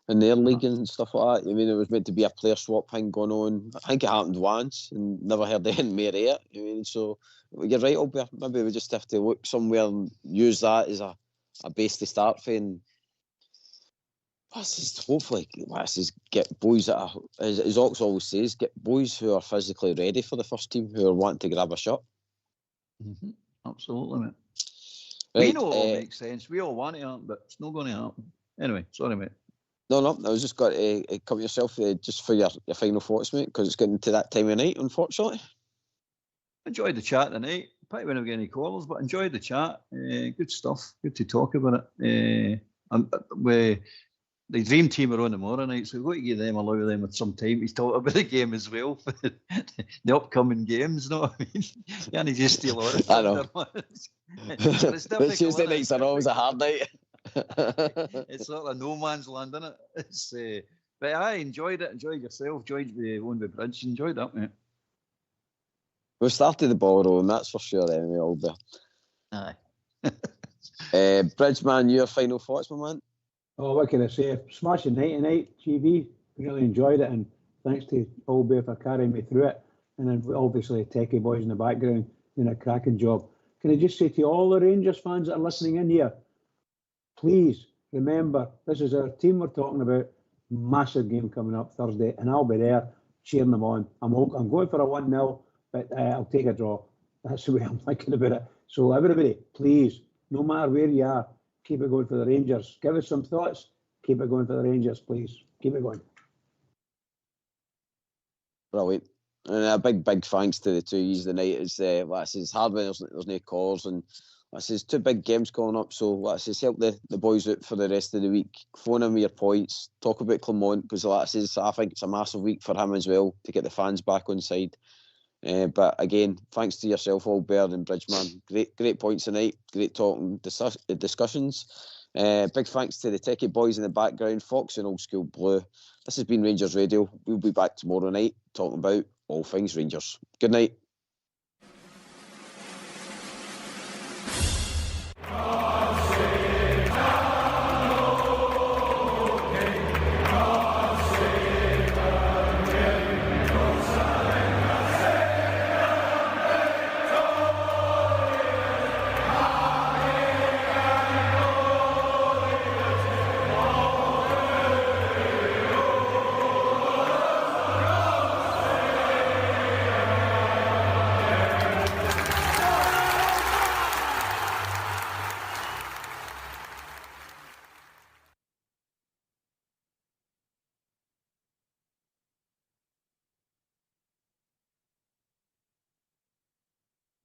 in their league and stuff like that. I mean, there was meant to be a player swap thing going on. I think it happened once and never heard anything more of it. I mean, so you're right, Albert. Maybe we just have to look somewhere and use that as a base to start for. And hopefully, get boys that are, as Ox always says, get boys who are physically ready for the first team, who are wanting to grab a shot. Mm-hmm. Absolutely, mate. Right, We know it all makes sense. We all want it, but it's not going to happen. Anyway, sorry, mate. No, I was just got to come to yourself just for your final thoughts, mate, because it's getting to that time of night, unfortunately. Enjoyed the chat tonight. Probably won't get any callers, but enjoyed the chat. Good stuff. Good to talk about it. The dream team are on tomorrow night, so we've got to allow them with some time to talk about the game as well. The upcoming games, know what I mean? You can't just steal all the I know. But Tuesday nights are always a hard night. It's sort of no man's land, isn't it? It's, but I enjoyed it. Enjoyed yourself. Enjoyed the one with Bridge. Enjoyed that, mate. We started the ball rolling, that's for sure, anyway, Albert. Aye. Bridgeman, your final thoughts, my man? Oh, what can I say? Smashing night tonight, TV. Really enjoyed it, and thanks to Albert for carrying me through it. And then obviously Techie boys in the background doing a cracking job. Can I just say to all the Rangers fans that are listening in here, please remember, this is our team we're talking about. Massive game coming up Thursday, and I'll be there cheering them on. I'm going for a 1-0, but I'll take a draw. That's the way I'm thinking about it. So everybody, please, no matter where you are, keep it going for the Rangers. Give us some thoughts. Keep it going for the Rangers, please. Keep it going. Brilliant. And a big thanks to the two of you tonight. It's hard when there's no calls, and there's two big games coming up. So help the boys out for the rest of the week. Phone them with your points. Talk about Clermont, because I think it's a massive week for him as well to get the fans back on side. But again, thanks to yourself, Albert and Bridgeman. Great points tonight. Great talking discussions. Big thanks to the Techie boys in the background, Fox and Old School Blue. This has been Rangers Radio. We'll be back tomorrow night talking about all things Rangers. Good night.